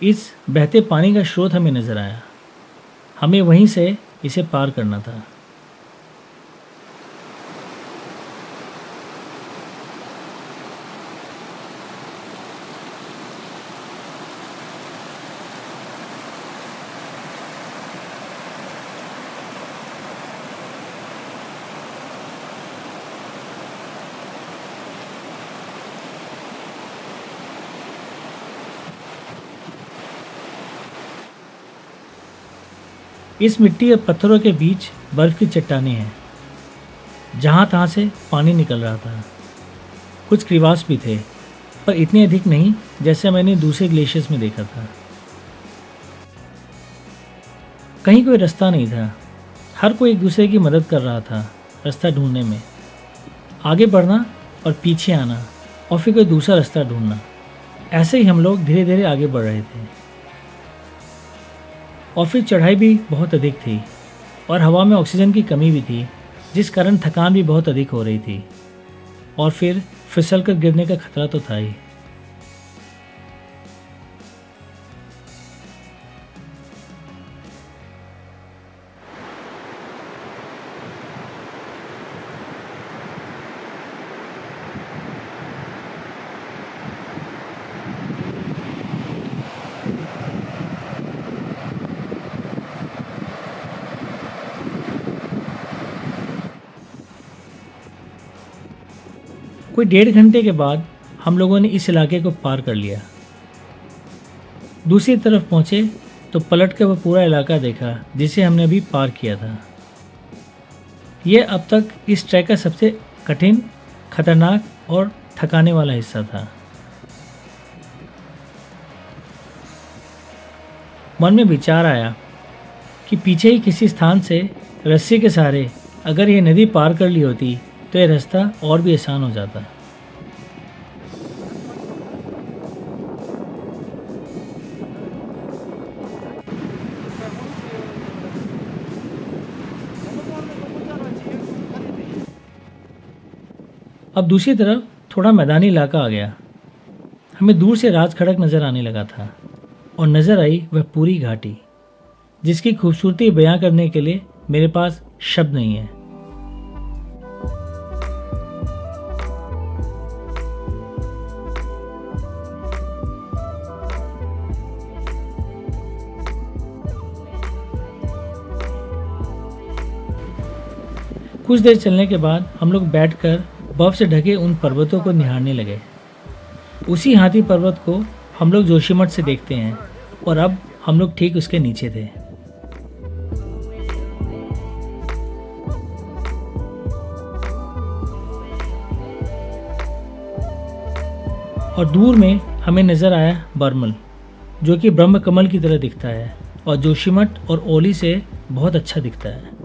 A: इस बहते पानी का स्रोत हमें नज़र आया। हमें वहीं से इसे पार करना था। इस मिट्टी और पत्थरों के बीच बर्फ़ की चट्टानें हैं। जहाँ तहाँ से पानी निकल रहा था। कुछ क्रिवास भी थे, पर इतने अधिक नहीं जैसे मैंने दूसरे ग्लेशियर्स में देखा था। कहीं कोई रास्ता नहीं था। हर कोई एक दूसरे की मदद कर रहा था रास्ता ढूंढने में। आगे बढ़ना और पीछे आना और फिर कोई दूसरा रास्ता ढूंढना। ऐसे ही हम लोग धीरे धीरे आगे बढ़ रहे थे। और फिर चढ़ाई भी बहुत अधिक थी और हवा में ऑक्सीजन की कमी भी थी, जिस कारण थकान भी बहुत अधिक हो रही थी। और फिर फिसल कर गिरने का खतरा तो था ही। कोई 1.5 घंटे के बाद हम लोगों ने इस इलाके को पार कर लिया। दूसरी तरफ पहुंचे तो पलट कर वह पूरा इलाका देखा जिसे हमने अभी पार किया था। यह अब तक इस ट्रैक का सबसे कठिन, खतरनाक और थकाने वाला हिस्सा था। मन में विचार आया कि पीछे ही किसी स्थान से रस्सी के सहारे अगर ये नदी पार कर ली होती तो यह रास्ता और भी आसान हो जाता। अब दूसरी तरफ थोड़ा मैदानी इलाका आ गया। हमें दूर से राज खड़क नज़र आने लगा था और नज़र आई वह पूरी घाटी, जिसकी खूबसूरती बयां करने के लिए मेरे पास शब्द नहीं है। कुछ देर चलने के बाद हम लोग बैठकर बर्फ से ढके उन पर्वतों को निहारने लगे। उसी हाथी पर्वत को हम लोग जोशीमठ से देखते हैं और अब हम लोग ठीक उसके नीचे थे। और दूर में हमें नज़र आया बर्मल, जो कि ब्रह्म कमल की तरह दिखता है और जोशीमठ और ओली से बहुत अच्छा दिखता है।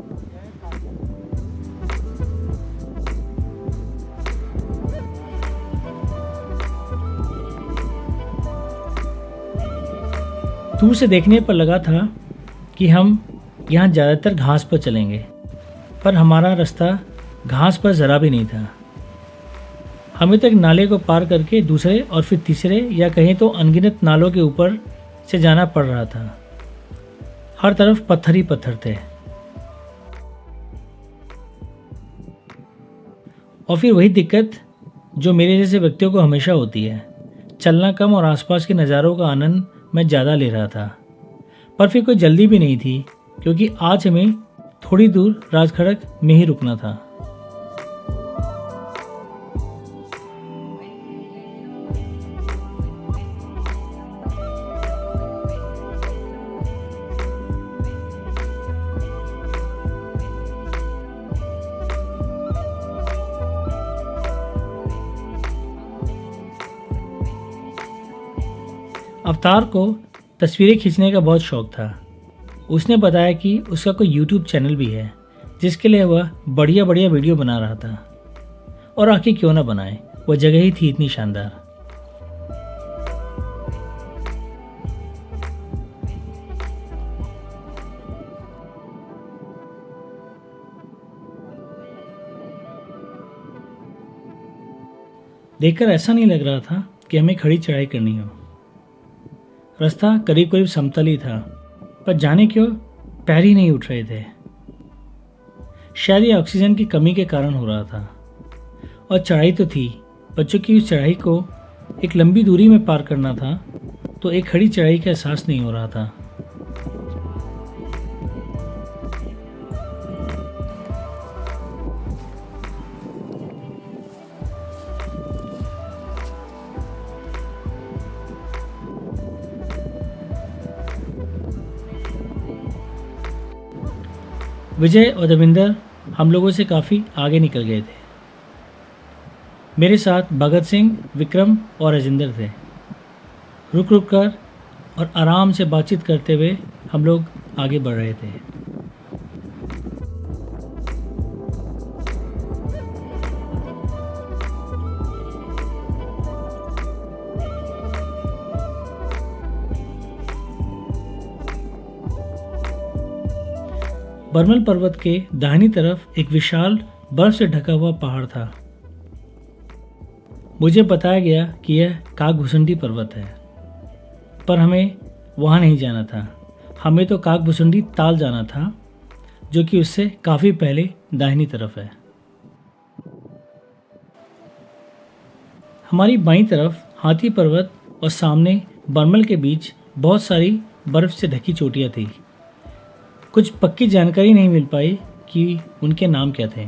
A: दूर से देखने पर लगा था कि हम यहाँ ज़्यादातर घास पर चलेंगे, पर हमारा रास्ता घास पर ज़रा भी नहीं था। हमें तो एक नाले को पार करके दूसरे और फिर तीसरे या कहें तो अनगिनत नालों के ऊपर से जाना पड़ रहा था। हर तरफ पत्थर ही पत्थर थे। और फिर वही दिक्कत जो मेरे जैसे व्यक्तियों को हमेशा होती है, चलना कम और आसपास के नज़ारों का आनंद मैं ज़्यादा ले रहा था। पर फिर कोई जल्दी भी नहीं थी, क्योंकि आज हमें थोड़ी दूर राजखड़क में ही रुकना था। अवतार को तस्वीरें खींचने का बहुत शौक था। उसने बताया कि उसका कोई यूट्यूब चैनल भी है जिसके लिए वह बढ़िया बढ़िया वीडियो बना रहा था। और आखिर क्यों ना बनाए, वह जगह ही थी इतनी शानदार। देखकर ऐसा नहीं लग रहा था कि हमें खड़ी चढ़ाई करनी हो। रास्ता करीब करीब समतल ही था, पर जाने क्यों पैर ही नहीं उठ रहे थे। शायद ये ऑक्सीजन की कमी के कारण हो रहा था। और चढ़ाई तो थी, बच्चों की उस चढ़ाई को एक लंबी दूरी में पार करना था, तो एक खड़ी चढ़ाई का एहसास नहीं हो रहा था। विजय और देविंदर हम लोगों से काफ़ी आगे निकल गए थे। मेरे साथ भगत सिंह, विक्रम और राजेंद्र थे। रुक रुक कर और आराम से बातचीत करते हुए हम लोग आगे बढ़ रहे थे। बरमल पर्वत के दाहिनी तरफ एक विशाल बर्फ से ढका हुआ पहाड़ था। मुझे बताया गया कि यह काकभुसुंडी पर्वत है, पर हमें वहाँ नहीं जाना था। हमें तो काकभुसुंडी ताल जाना था, जो कि उससे काफ़ी पहले दाहिनी तरफ है। हमारी बाईं तरफ हाथी पर्वत और सामने बरमल के बीच बहुत सारी बर्फ़ से ढकी चोटियाँ थी। कुछ पक्की जानकारी नहीं मिल पाई कि उनके नाम क्या थे।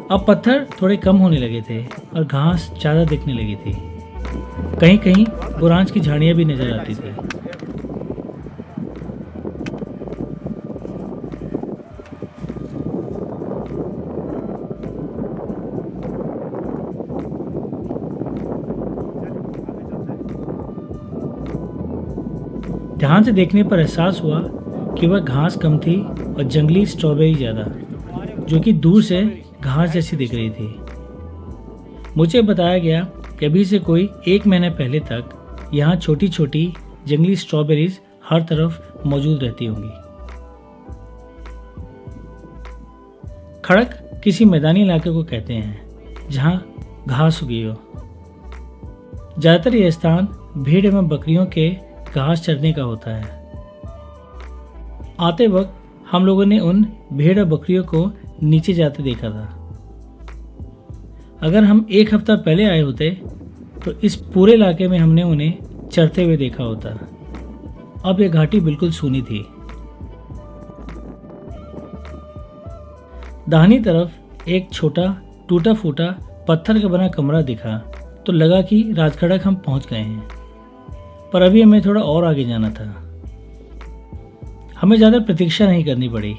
A: अब पत्थर थोड़े कम होने लगे थे और घास ज़्यादा दिखने लगी थी। कहीं कहीं बुरांश की झाड़ियाँ भी नजर आती थी। ध्यान से देखने पर एहसास हुआ कि वह घास कम थी और जंगली स्ट्रॉबेरी ज़्यादा, जो कि दूर से घास जैसी दिख रही थी। मुझे बताया गया कि अभी से कोई 1 महीने पहले तक यहाँ छोटी छोटी जंगली स्ट्रॉबेरीज हर तरफ मौजूद रहती होंगी। खड़क किसी मैदानी इलाके को कहते हैं जहाँ घास उगी हो। ज़्यादातर यह स्थान भेड़ एवं बकरियों के घास चरने का होता है। आते वक्त हम लोगों ने उन भेड़ और बकरियों को नीचे जाते देखा था। अगर हम 1 हफ्ता पहले आए होते तो इस पूरे इलाके में हमने उन्हें चरते हुए देखा होता। अब यह घाटी बिल्कुल सूनी थी। दाहिनी तरफ एक छोटा टूटा फूटा पत्थर का बना कमरा दिखा तो लगा कि राजखड़क हम पहुंच गए हैं, पर अभी हमें थोड़ा और आगे जाना था। हमें ज़्यादा प्रतीक्षा नहीं करनी पड़ी।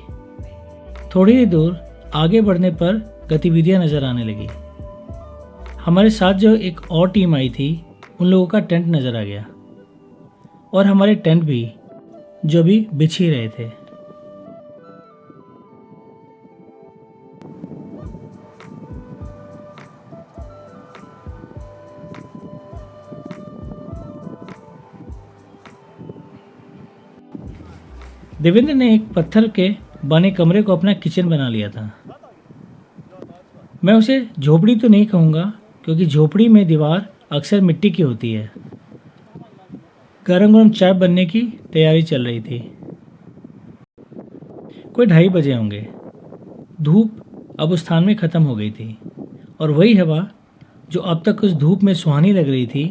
A: थोड़ी ही दूर आगे बढ़ने पर गतिविधियां नजर आने लगी। हमारे साथ जो एक और टीम आई थी, उन लोगों का टेंट नजर आ गया और हमारे टेंट भी, जो भी बिछ ही रहे थे। देवेंद्र ने एक पत्थर के बने कमरे को अपना किचन बना लिया था। मैं उसे झोपड़ी तो नहीं कहूँगा, क्योंकि झोपड़ी में दीवार अक्सर मिट्टी की होती है। गरम गरम चाय बनने की तैयारी चल रही थी। कोई 2:30 बजे होंगे। धूप अब उस स्थान में ख़त्म हो गई थी और वही हवा जो अब तक उस धूप में सुहानी लग रही थी,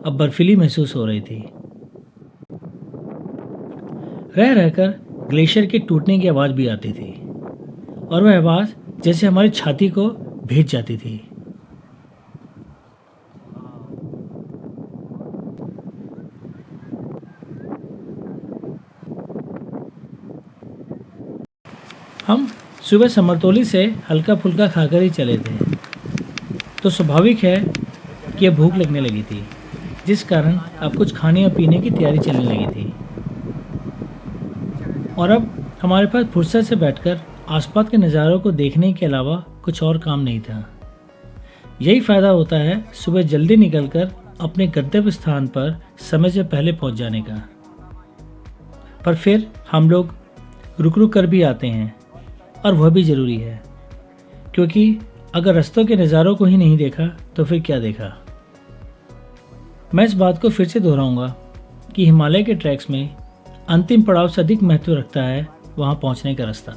A: अब बर्फीली महसूस हो रही थी। रह रहकर ग्लेशियर के टूटने की आवाज़ भी आती थी और वह आवाज़ जैसे हमारी छाती को भेज जाती थी। हम सुबह समरतोली से हल्का फुल्का खाकर ही चले थे, तो स्वाभाविक है कि अब भूख लगने लगी थी, जिस कारण अब कुछ खाने और पीने की तैयारी चलने लगी थी। और अब हमारे पास फुर्सत से बैठकर आसपास के नज़ारों को देखने के अलावा कुछ और काम नहीं था। यही फ़ायदा होता है सुबह जल्दी निकलकर अपने गंतव्य स्थान पर समय से पहले पहुंच जाने का। पर फिर हम लोग रुक रुक कर भी आते हैं, और वह भी ज़रूरी है, क्योंकि अगर रास्तों के नज़ारों को ही नहीं देखा तो फिर क्या देखा। मैं इस बात को फिर से दोहराऊंगा कि हिमालय के ट्रैक्स में अंतिम पड़ाव से अधिक महत्व रखता है वहाँ पहुँचने का रास्ता।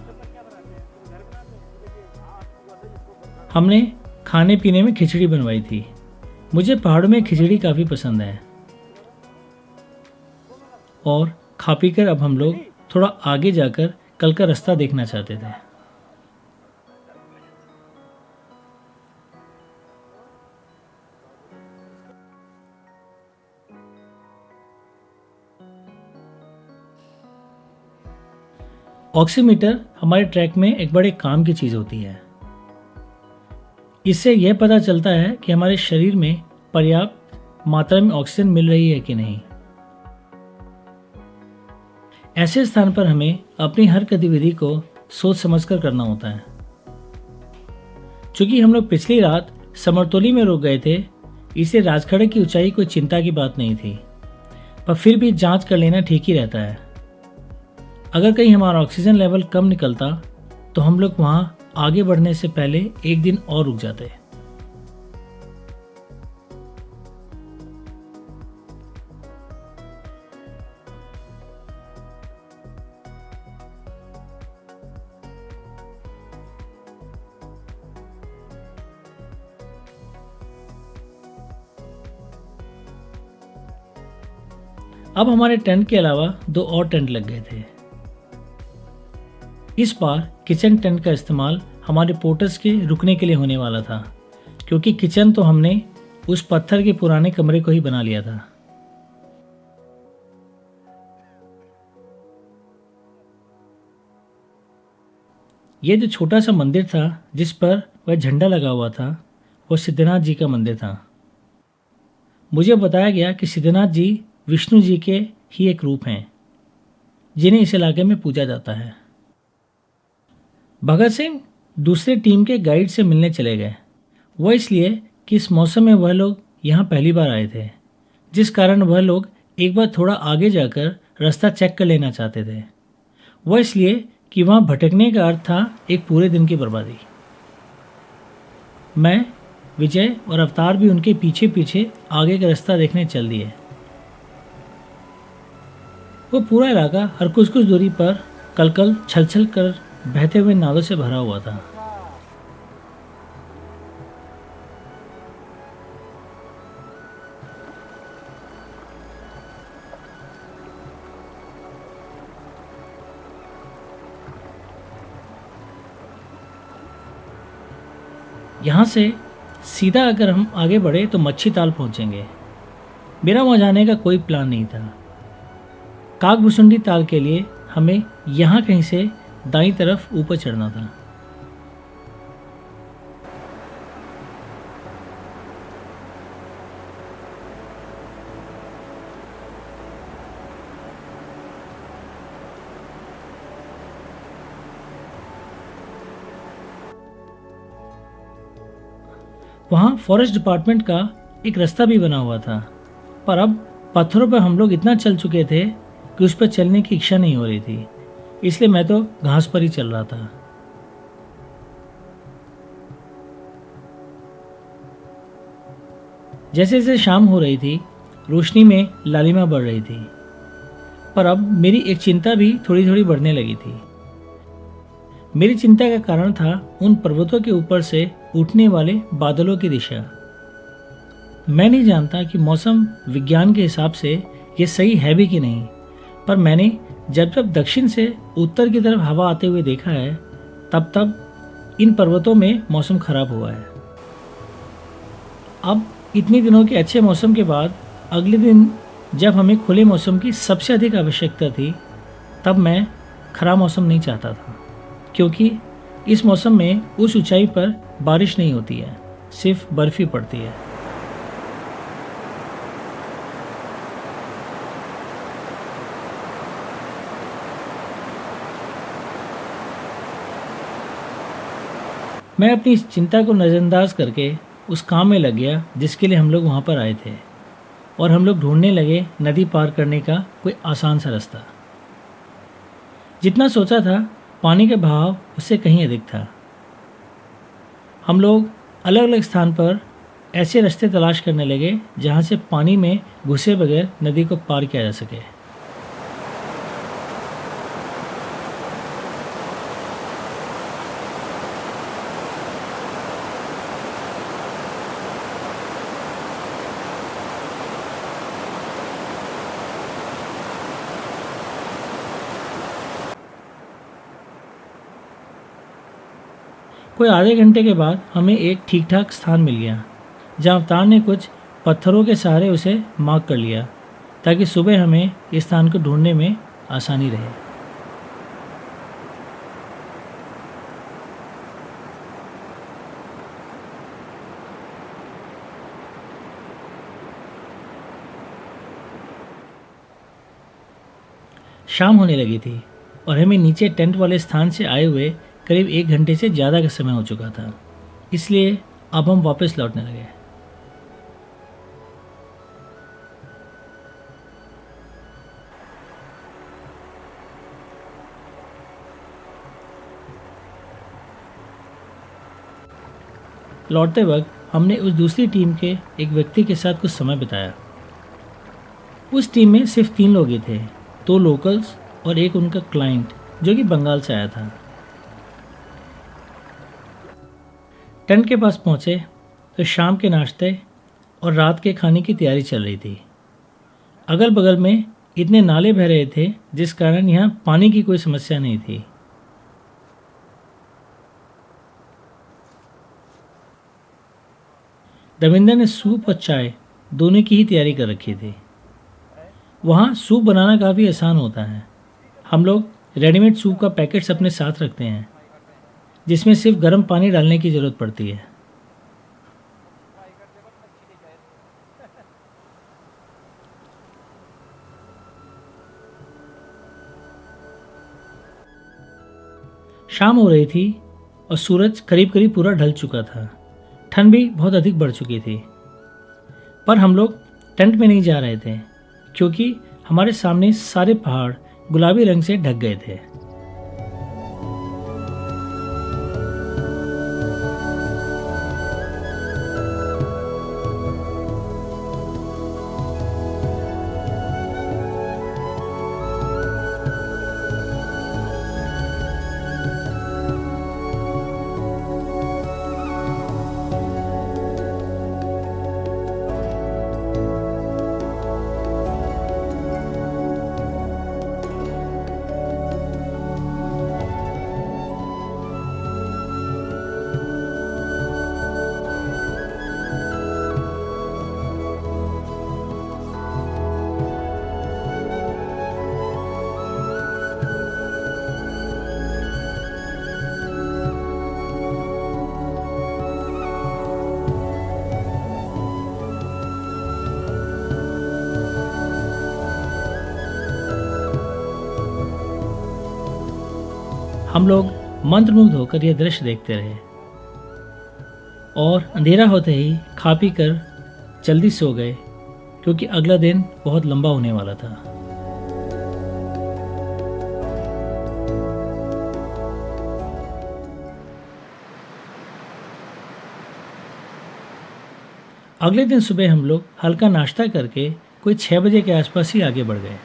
A: हमने खाने पीने में खिचड़ी बनवाई थी। मुझे पहाड़ों में खिचड़ी काफ़ी पसंद है और खा पी कर अब हम लोग थोड़ा आगे जाकर कल का रास्ता देखना चाहते थे। ऑक्सीमीटर हमारे ट्रैक में एक बड़े काम की चीज़ होती है। इससे यह पता चलता है कि हमारे शरीर में पर्याप्त मात्रा में ऑक्सीजन मिल रही है कि नहीं। ऐसे स्थान पर हमें अपनी हर गतिविधि को सोच समझकर करना होता है। चूंकि हम लोग पिछली रात समरतोली में रुक गए थे, इसलिए राजखड़े की ऊंचाई कोई चिंता की बात नहीं थी, पर फिर भी जांच कर लेना ठीक ही रहता है। अगर कहीं हमारा ऑक्सीजन लेवल कम निकलता तो हम लोग वहां आगे बढ़ने से पहले एक दिन और रुक जाते। अब हमारे टेंट के अलावा 2 और टेंट लग गए थे। इस बार किचन टेंट का इस्तेमाल हमारे पोर्टर्स के रुकने के लिए होने वाला था, क्योंकि किचन तो हमने उस पत्थर के पुराने कमरे को ही बना लिया था। यह जो छोटा सा मंदिर था जिस पर वह झंडा लगा हुआ था, वो सिद्धनाथ जी का मंदिर था। मुझे बताया गया कि सिद्धनाथ जी विष्णु जी के ही एक रूप हैं, जिन्हें इस इलाके में पूजा जाता है। भगत सिंह दूसरे टीम के गाइड से मिलने चले गए। वह इसलिए कि इस मौसम में वह लोग यहाँ पहली बार आए थे, जिस कारण वह लोग एक बार थोड़ा आगे जाकर रास्ता चेक कर लेना चाहते थे। वह इसलिए कि वहाँ भटकने का अर्थ था एक पूरे दिन की बर्बादी। मैं, विजय और अवतार भी उनके पीछे पीछे आगे का रास्ता देखने चल दिए। वो पूरा इलाका हर कुछ दूरी पर कलकल छल छल कर बहते हुए नालों से भरा हुआ था। यहाँ से सीधा अगर हम आगे बढ़े तो मच्छी ताल पहुंचेंगे। मेरा वहाँ जाने का कोई प्लान नहीं था। काकभुसुंडी ताल के लिए हमें यहाँ कहीं से दाईं तरफ ऊपर चढ़ना था। वहाँ फॉरेस्ट डिपार्टमेंट का एक रास्ता भी बना हुआ था, पर अब पत्थरों पर हम लोग इतना चल चुके थे कि उस पर चलने की इच्छा नहीं हो रही थी, इसलिए मैं तो घास पर ही चल रहा था। जैसे जैसे शाम हो रही थी, रोशनी में लालिमा बढ़ रही थी, पर अब मेरी एक चिंता भी थोड़ी थोड़ी बढ़ने लगी थी। मेरी चिंता का कारण था उन पर्वतों के ऊपर से उठने वाले बादलों की दिशा। मैं नहीं जानता कि मौसम विज्ञान के हिसाब से ये सही है भी कि नहीं, पर मैंने जब जब दक्षिण से उत्तर की तरफ हवा आते हुए देखा है, तब तब इन पर्वतों में मौसम खराब हुआ है। अब इतने दिनों के अच्छे मौसम के बाद अगले दिन जब हमें खुले मौसम की सबसे अधिक आवश्यकता थी, तब मैं खराब मौसम नहीं चाहता था, क्योंकि इस मौसम में उस ऊंचाई पर बारिश नहीं होती है, सिर्फ बर्फ ही पड़ती है। मैं अपनी इस चिंता को नज़रअंदाज करके उस काम में लग गया जिसके लिए हम लोग वहाँ पर आए थे, और हम लोग ढूंढने लगे नदी पार करने का कोई आसान सा रास्ता। जितना सोचा था पानी का बहाव उससे कहीं अधिक था। हम लोग अलग अलग स्थान पर ऐसे रास्ते तलाश करने लगे जहाँ से पानी में घुसे बगैर नदी को पार किया जा सके। कोई आधे घंटे के बाद हमें एक ठीक ठाक स्थान मिल गया जहाँ अवतार ने कुछ पत्थरों के सहारे उसे मार्क कर लिया ताकि सुबह हमें इस स्थान को ढूंढने में आसानी रहे। शाम होने लगी थी और हमें नीचे टेंट वाले स्थान से आए हुए करीब 1 घंटे से ज़्यादा का समय हो चुका था, इसलिए अब हम वापस लौटने लगे। लौटते वक्त हमने उस दूसरी टीम के एक व्यक्ति के साथ कुछ समय बिताया। उस टीम में सिर्फ 3 लोग ही थे, 2 लोकल्स और एक उनका क्लाइंट जो कि बंगाल से आया था। टेंट के पास पहुंचे तो शाम के नाश्ते और रात के खाने की तैयारी चल रही थी। अगल बगल में इतने नाले बह रहे थे जिस कारण यहाँ पानी की कोई समस्या नहीं थी। दविंदर ने सूप और चाय दोनों की ही तैयारी कर रखी थी। वहाँ सूप बनाना काफ़ी आसान होता है। हम लोग रेडीमेड सूप का पैकेट्स अपने साथ रखते हैं जिसमें सिर्फ गर्म पानी डालने की ज़रूरत पड़ती है। शाम हो रही थी और सूरज करीब करीब पूरा ढल चुका था। ठंड भी बहुत अधिक बढ़ चुकी थी, पर हम लोग टेंट में नहीं जा रहे थे क्योंकि हमारे सामने सारे पहाड़ गुलाबी रंग से ढक गए थे। हम लोग मंत्रमुग्ध होकर यह दृश्य देखते रहे और अंधेरा होते ही खा पी कर जल्दी सो गए क्योंकि अगला दिन बहुत लंबा होने वाला था। अगले दिन सुबह हम लोग हल्का नाश्ता करके कोई 6 बजे के आसपास ही आगे बढ़ गए।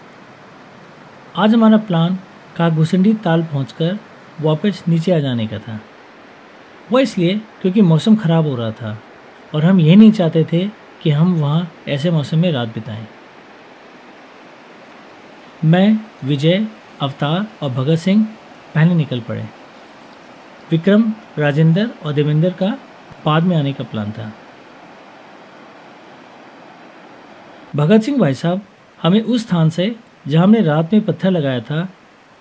A: आज हमारा प्लान काकभूसुंडी ताल पहुंचकर वापस नीचे आ जाने का था। वह इसलिए क्योंकि मौसम ख़राब हो रहा था और हम ये नहीं चाहते थे कि हम वहाँ ऐसे मौसम में रात बिताएं। मैं, विजय, अवतार और भगत सिंह पहले निकल पड़े। विक्रम, राजेंद्र और देवेंद्र का बाद में आने का प्लान था। भगत सिंह भाई साहब हमें उस स्थान से जहाँ हमने रात में पत्थर लगाया था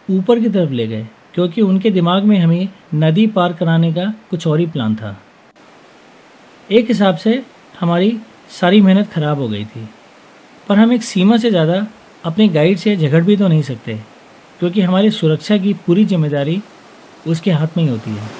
A: ऊपर की तरफ ले गए क्योंकि उनके दिमाग में हमें नदी पार कराने का कुछ और ही प्लान था। एक हिसाब से हमारी सारी मेहनत खराब हो गई थी, पर हम एक सीमा से ज़्यादा अपने गाइड से झगड़ भी तो नहीं सकते क्योंकि हमारी सुरक्षा की पूरी जिम्मेदारी उसके हाथ में ही होती है।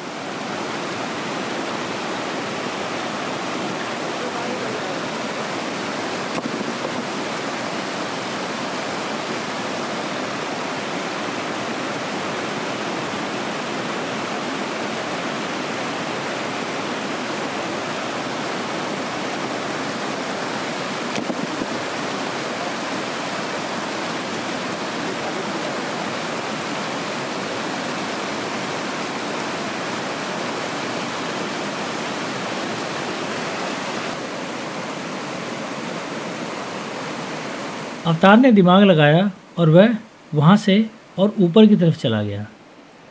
A: अवतार ने दिमाग लगाया और वह वहाँ से और ऊपर की तरफ चला गया।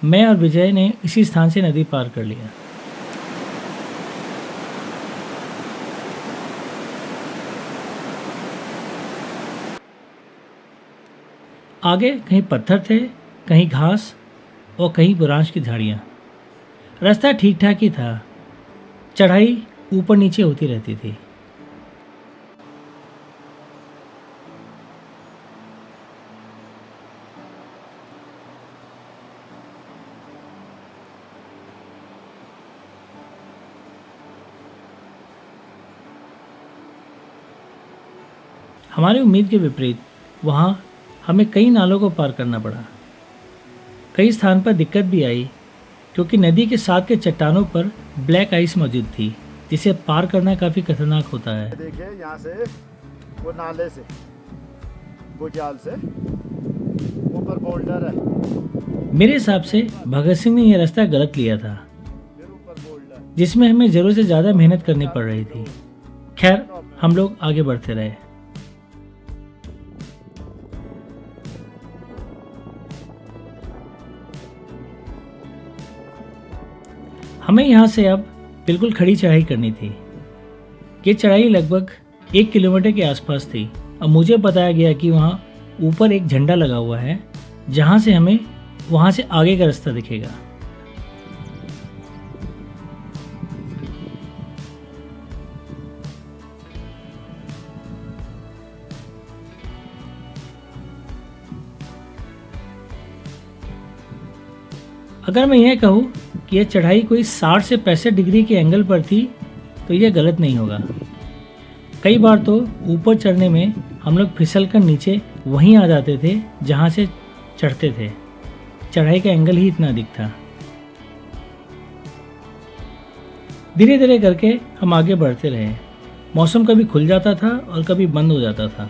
A: मैं और विजय ने इसी स्थान से नदी पार कर लिया। आगे कहीं पत्थर थे, कहीं घास और कहीं बुरांश की झाड़ियाँ। रास्ता ठीक ठाक ही था, चढ़ाई ऊपर नीचे होती रहती थी। हमारी उम्मीद के विपरीत वहाँ हमें कई नालों को पार करना पड़ा। कई स्थान पर दिक्कत भी आई क्योंकि नदी के साथ के चट्टानों पर ब्लैक आइस मौजूद थी, जिसे पार करना काफ़ी खतरनाक होता है।
E: देखिए यहाँ से वो नाले से वो जाल से ऊपर बोल्डर है,
A: मेरे हिसाब से भगत सिंह ने यह रास्ता गलत लिया था,
E: फिर ऊपर बोल्डर।
A: जिसमें हमें ज़रूरत से ज़्यादा मेहनत करनी पड़ रही थी। खैर, हम लोग आगे बढ़ते रहे। हमें यहाँ से अब बिल्कुल खड़ी चढ़ाई करनी थी। ये चढ़ाई लगभग 1 किलोमीटर के आसपास थी। अब मुझे बताया गया कि वहाँ ऊपर एक झंडा लगा हुआ है, जहाँ से हमें वहाँ से आगे का रास्ता दिखेगा। अगर मैं यह कहूँ कि यह चढ़ाई कोई 60 से 65 डिग्री के एंगल पर थी तो यह गलत नहीं होगा। कई बार तो ऊपर चढ़ने में हम लोग फिसल कर नीचे वहीं आ जाते थे जहाँ से चढ़ते थे। चढ़ाई का एंगल ही इतना अधिक था। धीरे धीरे करके हम आगे बढ़ते रहे। मौसम कभी खुल जाता था और कभी बंद हो जाता था,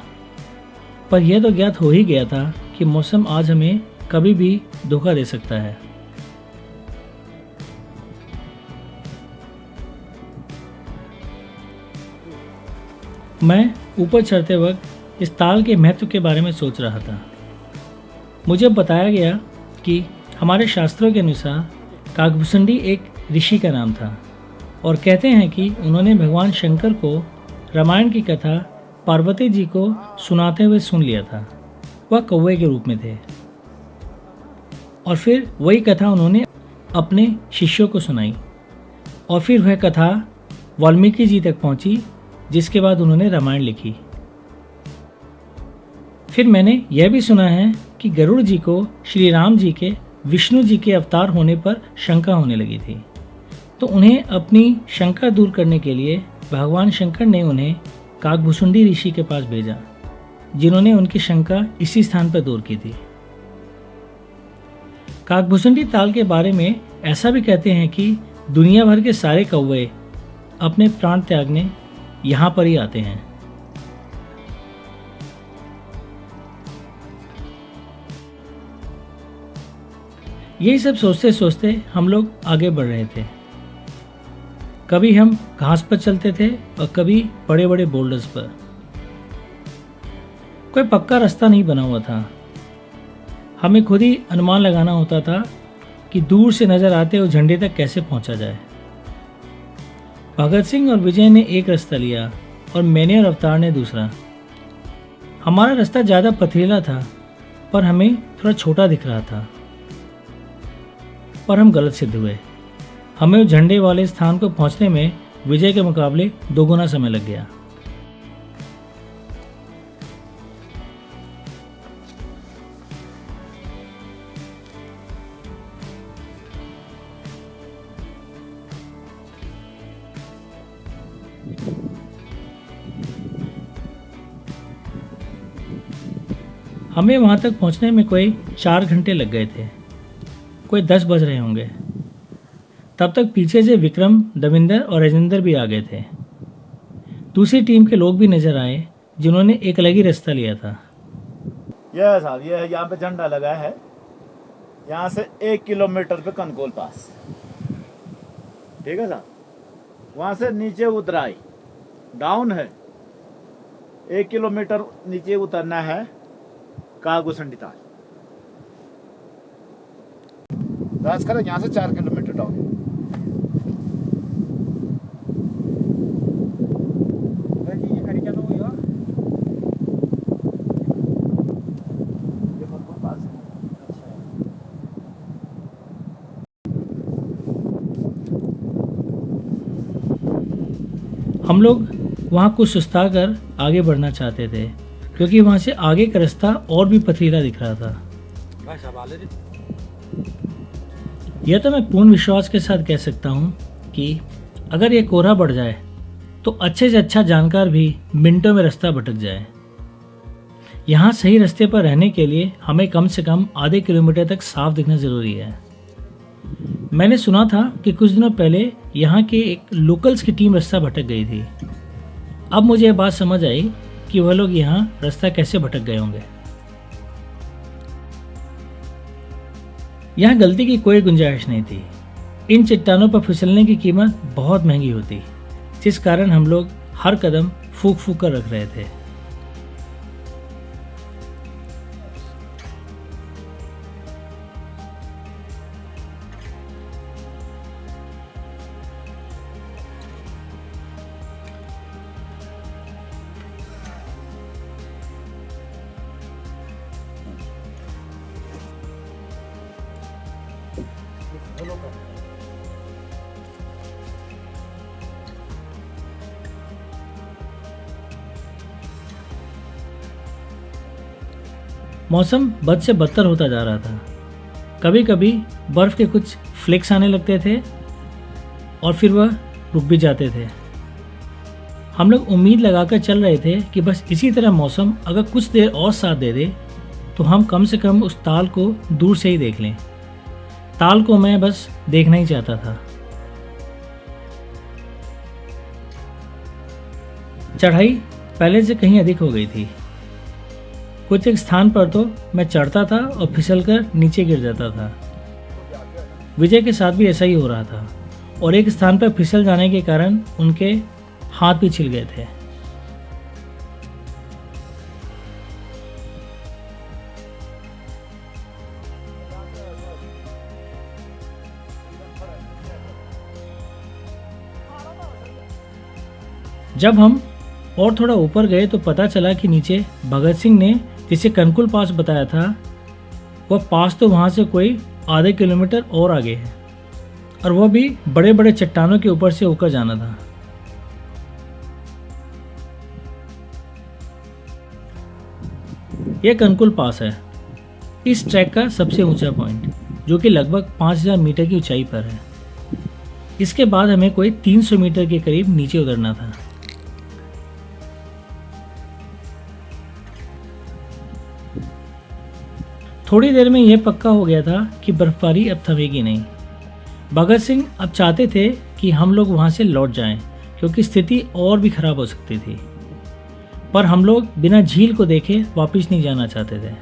A: पर यह तो ज्ञात हो ही गया था कि मौसम आज हमें कभी भी धोखा दे सकता है। मैं ऊपर चढ़ते वक्त इस ताल के महत्व के बारे में सोच रहा था। मुझे बताया गया कि हमारे शास्त्रों के अनुसार काकभूषुंडी एक ऋषि का नाम था और कहते हैं कि उन्होंने भगवान शंकर को रामायण की कथा पार्वती जी को सुनाते हुए सुन लिया था। वह कौवे के रूप में थे और फिर वही कथा उन्होंने अपने शिष्यों को सुनाई और फिर वह कथा वाल्मीकि जी तक पहुंची, जिसके बाद उन्होंने रामायण लिखी। फिर मैंने यह भी सुना है कि गरुड़ जी को श्री राम जी के विष्णु जी के अवतार होने पर शंका होने लगी थी, तो उन्हें अपनी शंका दूर करने के लिए भगवान शंकर ने उन्हें काकभूषुंडी ऋषि के पास भेजा, जिन्होंने उनकी शंका इसी स्थान पर दूर की थी। काकभूषुंडी ताल के बारे में ऐसा भी कहते हैं कि दुनिया भर के सारे कौवे अपने प्राण त्यागने यहाँ पर ही आते हैं। यही सब सोचते सोचते हम लोग आगे बढ़ रहे थे। कभी हम घास पर चलते थे और कभी बड़े बड़े बोल्डर्स पर। कोई पक्का रास्ता नहीं बना हुआ था। हमें खुद ही अनुमान लगाना होता था कि दूर से नजर आते हुए झंडे तक कैसे पहुंचा जाए। भगत सिंह और विजय ने एक रास्ता लिया और मैंने और अवतार ने दूसरा। हमारा रास्ता ज़्यादा पथरीला था, पर हमें थोड़ा छोटा दिख रहा था, पर हम गलत सिद्ध हुए। हमें उस झंडे वाले स्थान को पहुंचने में विजय के मुकाबले 2 गुना समय लग गया। हमें वहाँ तक पहुँचने में कोई 4 घंटे लग गए थे। कोई 10 बज रहे होंगे। तब तक पीछे से विक्रम, दविंदर और राजेंद्र भी आ गए थे। दूसरी टीम के लोग भी नजर आए, जिन्होंने एक अलग ही रास्ता लिया था।
E: यह साहब ये यहाँ पे झंडा लगा है, यहाँ से 1 किलोमीटर पे कनकोल पास, ठीक है साहब। वहाँ से नीचे उतराई डाउन है, 1 किलोमीटर नीचे उतरना है काकभूषुंडी ताल। राजखरा यहाँ से 4 किलोमीटर डाउन।
C: ये खड़ी क्या तो हुई हो?
A: हम लोग वहाँ कुछ सुस्ता कर आगे बढ़ना चाहते थे क्योंकि वहाँ से आगे का रास्ता और भी पथरीला दिख रहा था।
C: भाई साहब आले रे।
A: यह तो मैं पूर्ण विश्वास के साथ कह सकता हूँ कि अगर ये कोहरा बढ़ जाए तो अच्छे से अच्छा जानकार भी मिनटों में रास्ता भटक जाए। यहाँ सही रास्ते पर रहने के लिए हमें कम से कम आधे किलोमीटर तक साफ दिखना ज़रूरी है। मैंने सुना था कि कुछ दिनों पहले यहाँ के एक लोकल्स की टीम रास्ता भटक गई थी। अब मुझे ये बात समझ आई कि वह लोग यहाँ रास्ता कैसे भटक गए होंगे। यहाँ गलती की कोई गुंजाइश नहीं थी। इन चट्टानों पर फिसलने की कीमत बहुत महंगी होती, जिस कारण हम लोग हर कदम फूक फूक कर रख रहे थे। मौसम बद से बदतर होता जा रहा था। कभी कभी बर्फ़ के कुछ फ्लेक्स आने लगते थे और फिर वह रुक भी जाते थे। हम लोग उम्मीद लगाकर चल रहे थे कि बस इसी तरह मौसम अगर कुछ देर और साथ दे दे तो हम कम से कम उस ताल को दूर से ही देख लें। ताल को मैं बस देखना ही चाहता था। चढ़ाई पहले से कहीं अधिक हो गई थी। कुछ एक स्थान पर तो मैं चढ़ता था और फिसलकर नीचे गिर जाता था। विजय के साथ भी ऐसा ही हो रहा था और एक स्थान पर फिसल जाने के कारण उनके हाथ भी छिल गए थे। जब हम और थोड़ा ऊपर गए तो पता चला कि नीचे भगत सिंह ने जिसे कनकुल पास बताया था वह पास तो वहाँ से कोई आधे किलोमीटर और आगे है और वह भी बड़े बड़े चट्टानों के ऊपर से होकर जाना था। यह कनकुल पास है, इस ट्रैक का सबसे ऊंचा पॉइंट, जो कि लगभग 5000 मीटर की ऊंचाई पर है। इसके बाद हमें कोई 300 मीटर के करीब नीचे उतरना था। थोड़ी देर में यह पक्का हो गया था कि बर्फबारी अब थमेगी नहीं। भगत सिंह अब चाहते थे कि हम लोग वहां से लौट जाएं, क्योंकि स्थिति और भी खराब हो सकती थी। पर हम लोग बिना झील को देखे वापस नहीं जाना चाहते थे,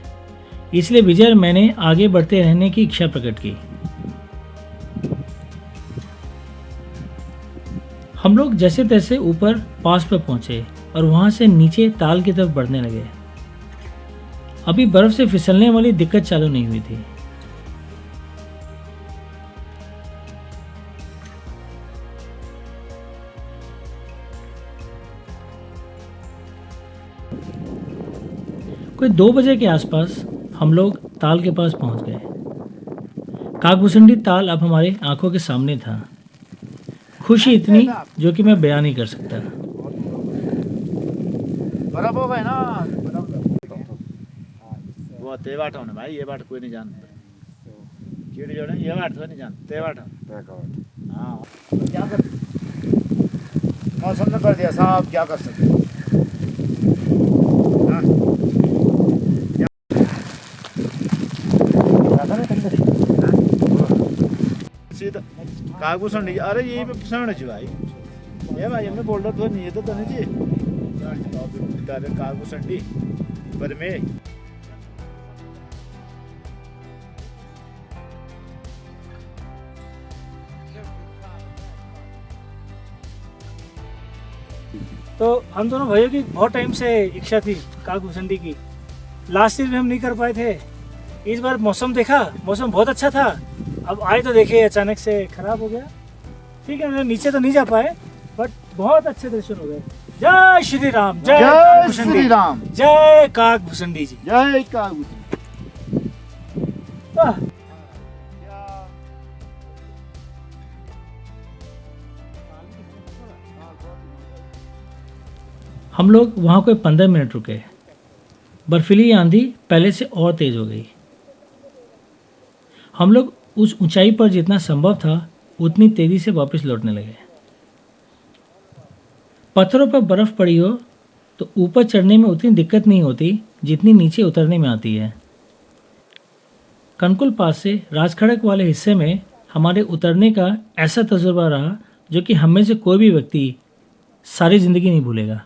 A: इसलिए विजय और मैंने आगे बढ़ते रहने की इच्छा प्रकट की। हम लोग जैसे तैसे ऊपर पास पर पहुंचे और वहां से नीचे ताल की तरफ बढ़ने लगे। अभी बर्फ से फिसलने वाली दिक्कत चालू नहीं हुई थी। कोई 2 बजे के आसपास हम लोग ताल के पास पहुंच गए। काकभूसुंडी ताल अब हमारे आंखों के सामने था। खुशी इतनी जो कि मैं बयान नहीं कर सकता।
E: बर्फ हो गए ना, वो ते बाट होने भाई, ये बाट कोई नहीं जानता। कीड़ी जो है ये बाट तो नहीं जानते, ते बाट। हाँ क्या कर, मौसम ने कर दिया साहब, क्या कर सकते। हाँ सीधा काकभूसुंडी, अरे ये भी पसंद है भाई। ये भाई हमने बोल रहा था नहीं, ये तो नहीं जी काकभूसुंडी पर में।
C: तो हम दोनों भाइयों की बहुत टाइम से इच्छा थी काकभूसुंडी की। लास्ट ईयर में हम नहीं कर पाए थे। इस बार मौसम देखा, मौसम बहुत अच्छा था। अब आए तो देखे अचानक से खराब हो गया। ठीक है, नीचे तो नहीं जा पाए बट बहुत अच्छे दर्शन हो गए। जय श्री राम,
E: जय श्री राम,
C: जय काकभूसुंडी जी,
E: जय काकभूसुंडी।
A: हम लोग वहाँ कोई 15 मिनट रुके। बर्फीली आंधी पहले से और तेज़ हो गई। हम लोग उस ऊंचाई पर जितना संभव था उतनी तेज़ी से वापस लौटने लगे। पत्थरों पर बर्फ़ पड़ी हो तो ऊपर चढ़ने में उतनी दिक्कत नहीं होती जितनी नीचे उतरने में आती है। कनकुल पास से राजखड़क वाले हिस्से में हमारे उतरने का ऐसा तजुर्बा रहा जो कि हम में से कोई भी व्यक्ति सारी ज़िंदगी नहीं भूलेगा।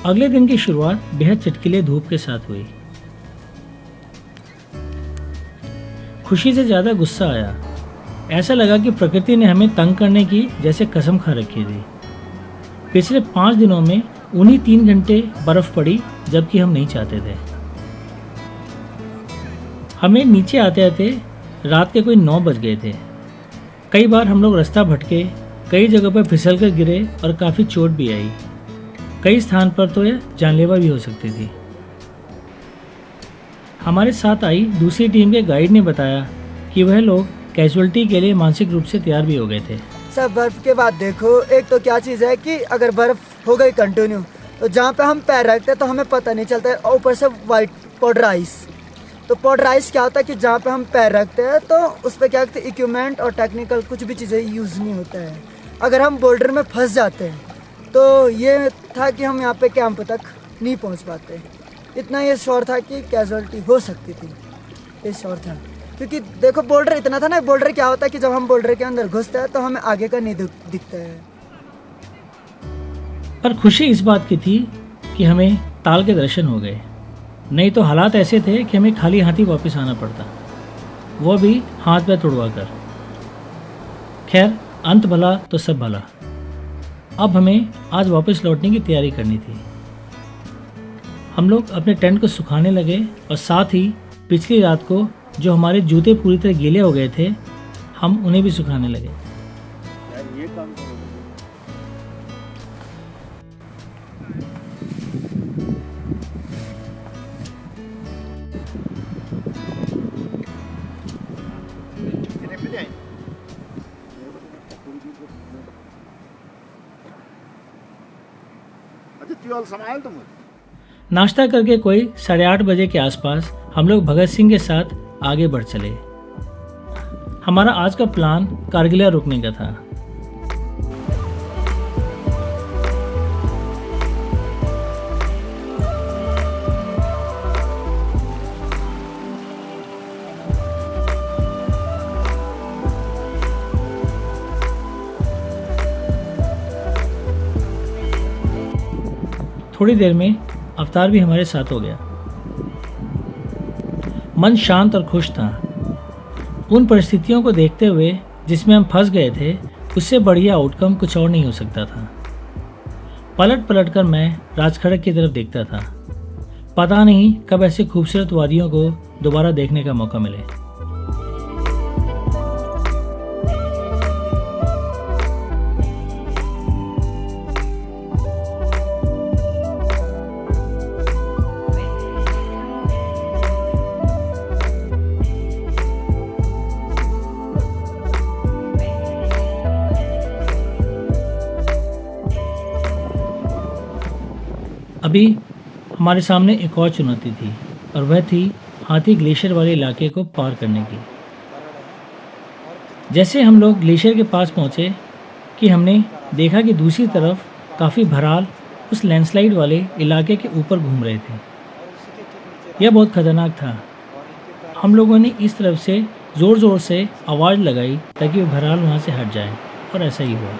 A: अगले दिन की शुरुआत बेहद चटकीले धूप के साथ हुई। खुशी से ज़्यादा गुस्सा आया। ऐसा लगा कि प्रकृति ने हमें तंग करने की जैसे कसम खा रखी थी। पिछले 5 दिनों में उन्हीं 3 घंटे बर्फ़ पड़ी जबकि हम नहीं चाहते थे। हमें नीचे आते आते रात के कोई 9 बज गए थे। कई बार हम लोग रास्ता भटके, कई जगहों पर फिसल कर गिरे और काफ़ी चोट भी आई। कई स्थान पर तो यह जानलेवा भी हो सकती थी। हमारे साथ आई दूसरी टीम के गाइड ने बताया कि वह लोग कैजुअल्टी के लिए मानसिक रूप से तैयार भी हो गए थे।
F: सर बर्फ के बाद देखो, एक तो क्या चीज़ है कि अगर बर्फ हो गई कंटिन्यू तो जहाँ पे हम पैर रखते हैं तो हमें पता नहीं चलता है, और ऊपर से वाइट पाउडर आइस। तो पाउडर आइस क्या होता है कि जहाँ पे हम पैर रखते हैं तो उस पर क्या कहते हैं, इक्विपमेंट और टेक्निकल कुछ भी चीज़ें यूज़ नहीं होता है। अगर हम बोल्डर में फंस जाते हैं तो ये था कि हम यहाँ पे कैंप तक नहीं पहुँच पाते। इतना ये श्योर था कि कैजुअलिटी हो सकती थी, ये श्योर था। क्योंकि देखो बोल्डर इतना था ना, बोल्डर क्या होता है कि जब हम बोल्डर के अंदर घुसते हैं तो हमें आगे का नहीं दिखता है।
A: पर खुशी इस बात की थी कि हमें ताल के दर्शन हो गए, नहीं तो हालात ऐसे थे कि हमें खाली हाथी वापस आना पड़ता, वो भी हाथ पैर तुड़वा कर। खैर अंत भला तो सब भला। अब हमें आज वापस लौटने की तैयारी करनी थी। हम लोग अपने टेंट को सुखाने लगे और साथ ही पिछली रात को जो हमारे जूते पूरी तरह गीले हो गए थे हम उन्हें भी सुखाने लगे।
E: ये काम करो।
B: अच्छा ट्यूबवेल संभाल तुम।
A: नाश्ता करके कोई 8:30 बजे के आसपास हम लोग भगत सिंह के साथ आगे बढ़ चले। हमारा आज का प्लान कारगिल रुकने का था। थोड़ी देर में अवतार भी हमारे साथ हो गया। मन शांत और खुश था। उन परिस्थितियों को देखते हुए जिसमें हम फंस गए थे उससे बढ़िया आउटकम कुछ और नहीं हो सकता था। पलट पलट कर मैं राजखड़क की तरफ देखता था। पता नहीं कब ऐसे खूबसूरत वादियों को दोबारा देखने का मौका मिले। अभी हमारे सामने एक और चुनौती थी और वह थी हाथी ग्लेशियर वाले इलाके को पार करने की। जैसे हम लोग ग्लेशियर के पास पहुँचे कि हमने देखा कि दूसरी तरफ काफ़ी भराल उस लैंडस्लाइड वाले इलाके के ऊपर घूम रहे थे। यह बहुत खतरनाक था। हम लोगों ने इस तरफ से ज़ोर ज़ोर से आवाज़ लगाई ताकि वो भराल वहाँ से हट जाए और ऐसा ही हुआ।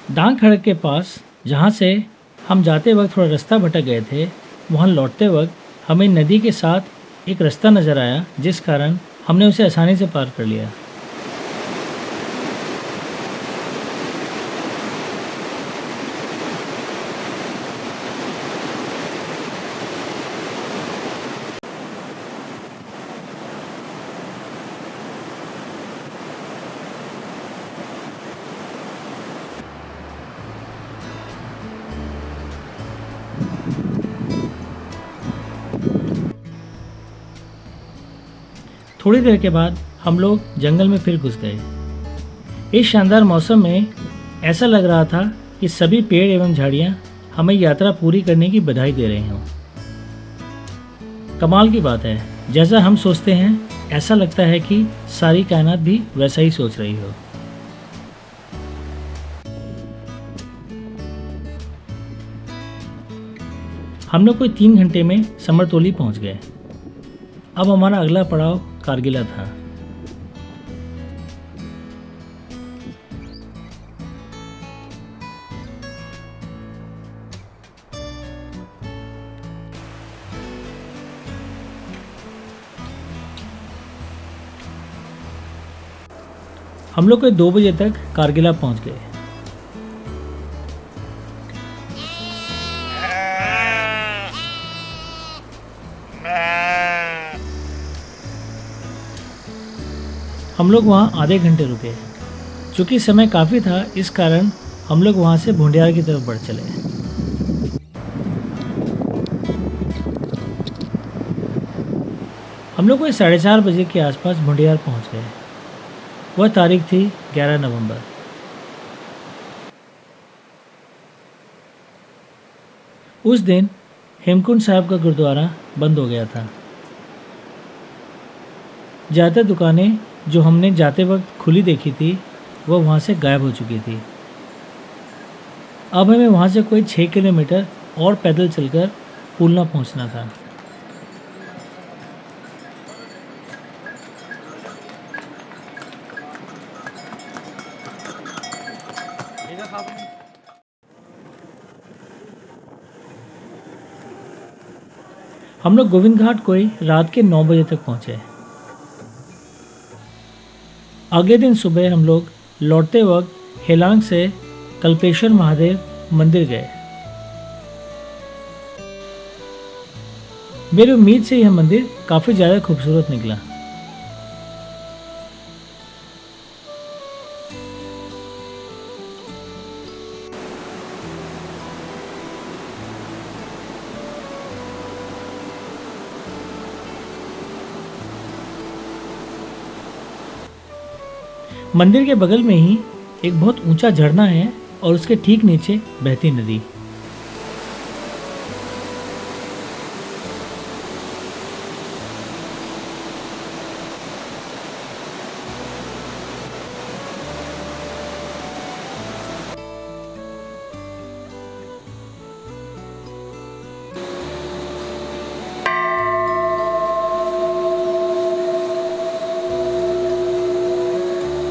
A: डांग खड़क के पास जहाँ से हम जाते वक्त थोड़ा रास्ता भटक गए थे, वहाँ लौटते वक्त हमें नदी के साथ एक रास्ता नज़र आया, जिस कारण हमने उसे आसानी से पार कर लिया। थोड़ी देर के बाद हम लोग जंगल में फिर घुस गए। इस शानदार मौसम में ऐसा लग रहा था कि सभी पेड़ एवं झाड़ियाँ हमें यात्रा पूरी करने की बधाई दे रहे हों। कमाल की बात है, जैसा हम सोचते हैं ऐसा लगता है कि सारी कायनात भी वैसा ही सोच रही हो। हम लोग कोई 3 घंटे में समरतोली पहुंच गए। अब हमारा अगला पड़ाव कारगिला था। हम लोग कोई 2 बजे तक कारगिला पहुंच गए। हम लोग वहाँ आधे घंटे रुके। चूँकि समय काफ़ी था, इस कारण हम लोग वहाँ से भुंडियार की तरफ बढ़ चले। हम लोग कोई 4:30 बजे के आसपास भुंडियार पहुँच गए। वह तारीख थी 11 नवंबर। उस दिन हेमकुंड साहब का गुरुद्वारा बंद हो गया था। ज़्यादातर दुकानें जो हमने जाते वक्त खुली देखी थी वह वहाँ से गायब हो चुकी थी। अब हमें वहाँ से कोई 6 किलोमीटर और पैदल चलकर पूलना पहुँचना था। हम लोग गोविंद घाट कोई रात के 9 बजे तक पहुँचे। अगले दिन सुबह हम लोग लौटते वक्त हेलांग से कल्पेश्वर महादेव मंदिर गए। मेरी उम्मीद से यह मंदिर काफ़ी ज़्यादा खूबसूरत निकला। मंदिर के बगल में ही एक बहुत ऊंचा झरना है और उसके ठीक नीचे बहती नदी।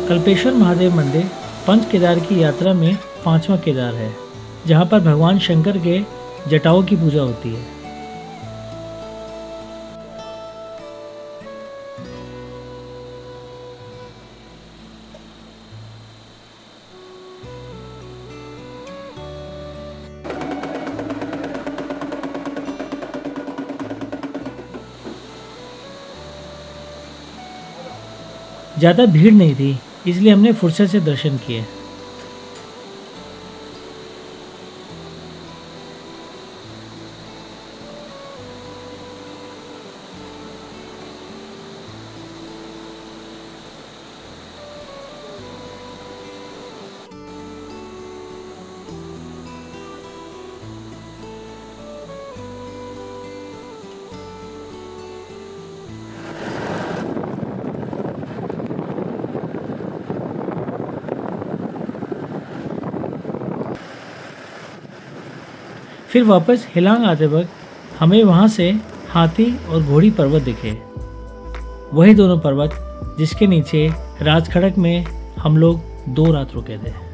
A: कल्पेश्वर महादेव मंदिर पंच केदार की यात्रा में 5वां केदार है, जहाँ पर भगवान शंकर के जटाओं की पूजा होती है। ज़्यादा भीड़ नहीं थी, इसलिए हमने फुर्सत से दर्शन किए। फिर वापस हेलांग आते वक्त हमें वहाँ से हाथी और घोड़ी पर्वत दिखे। वही दोनों पर्वत जिसके नीचे राजखड़क में हम लोग 2 रात रुके थे।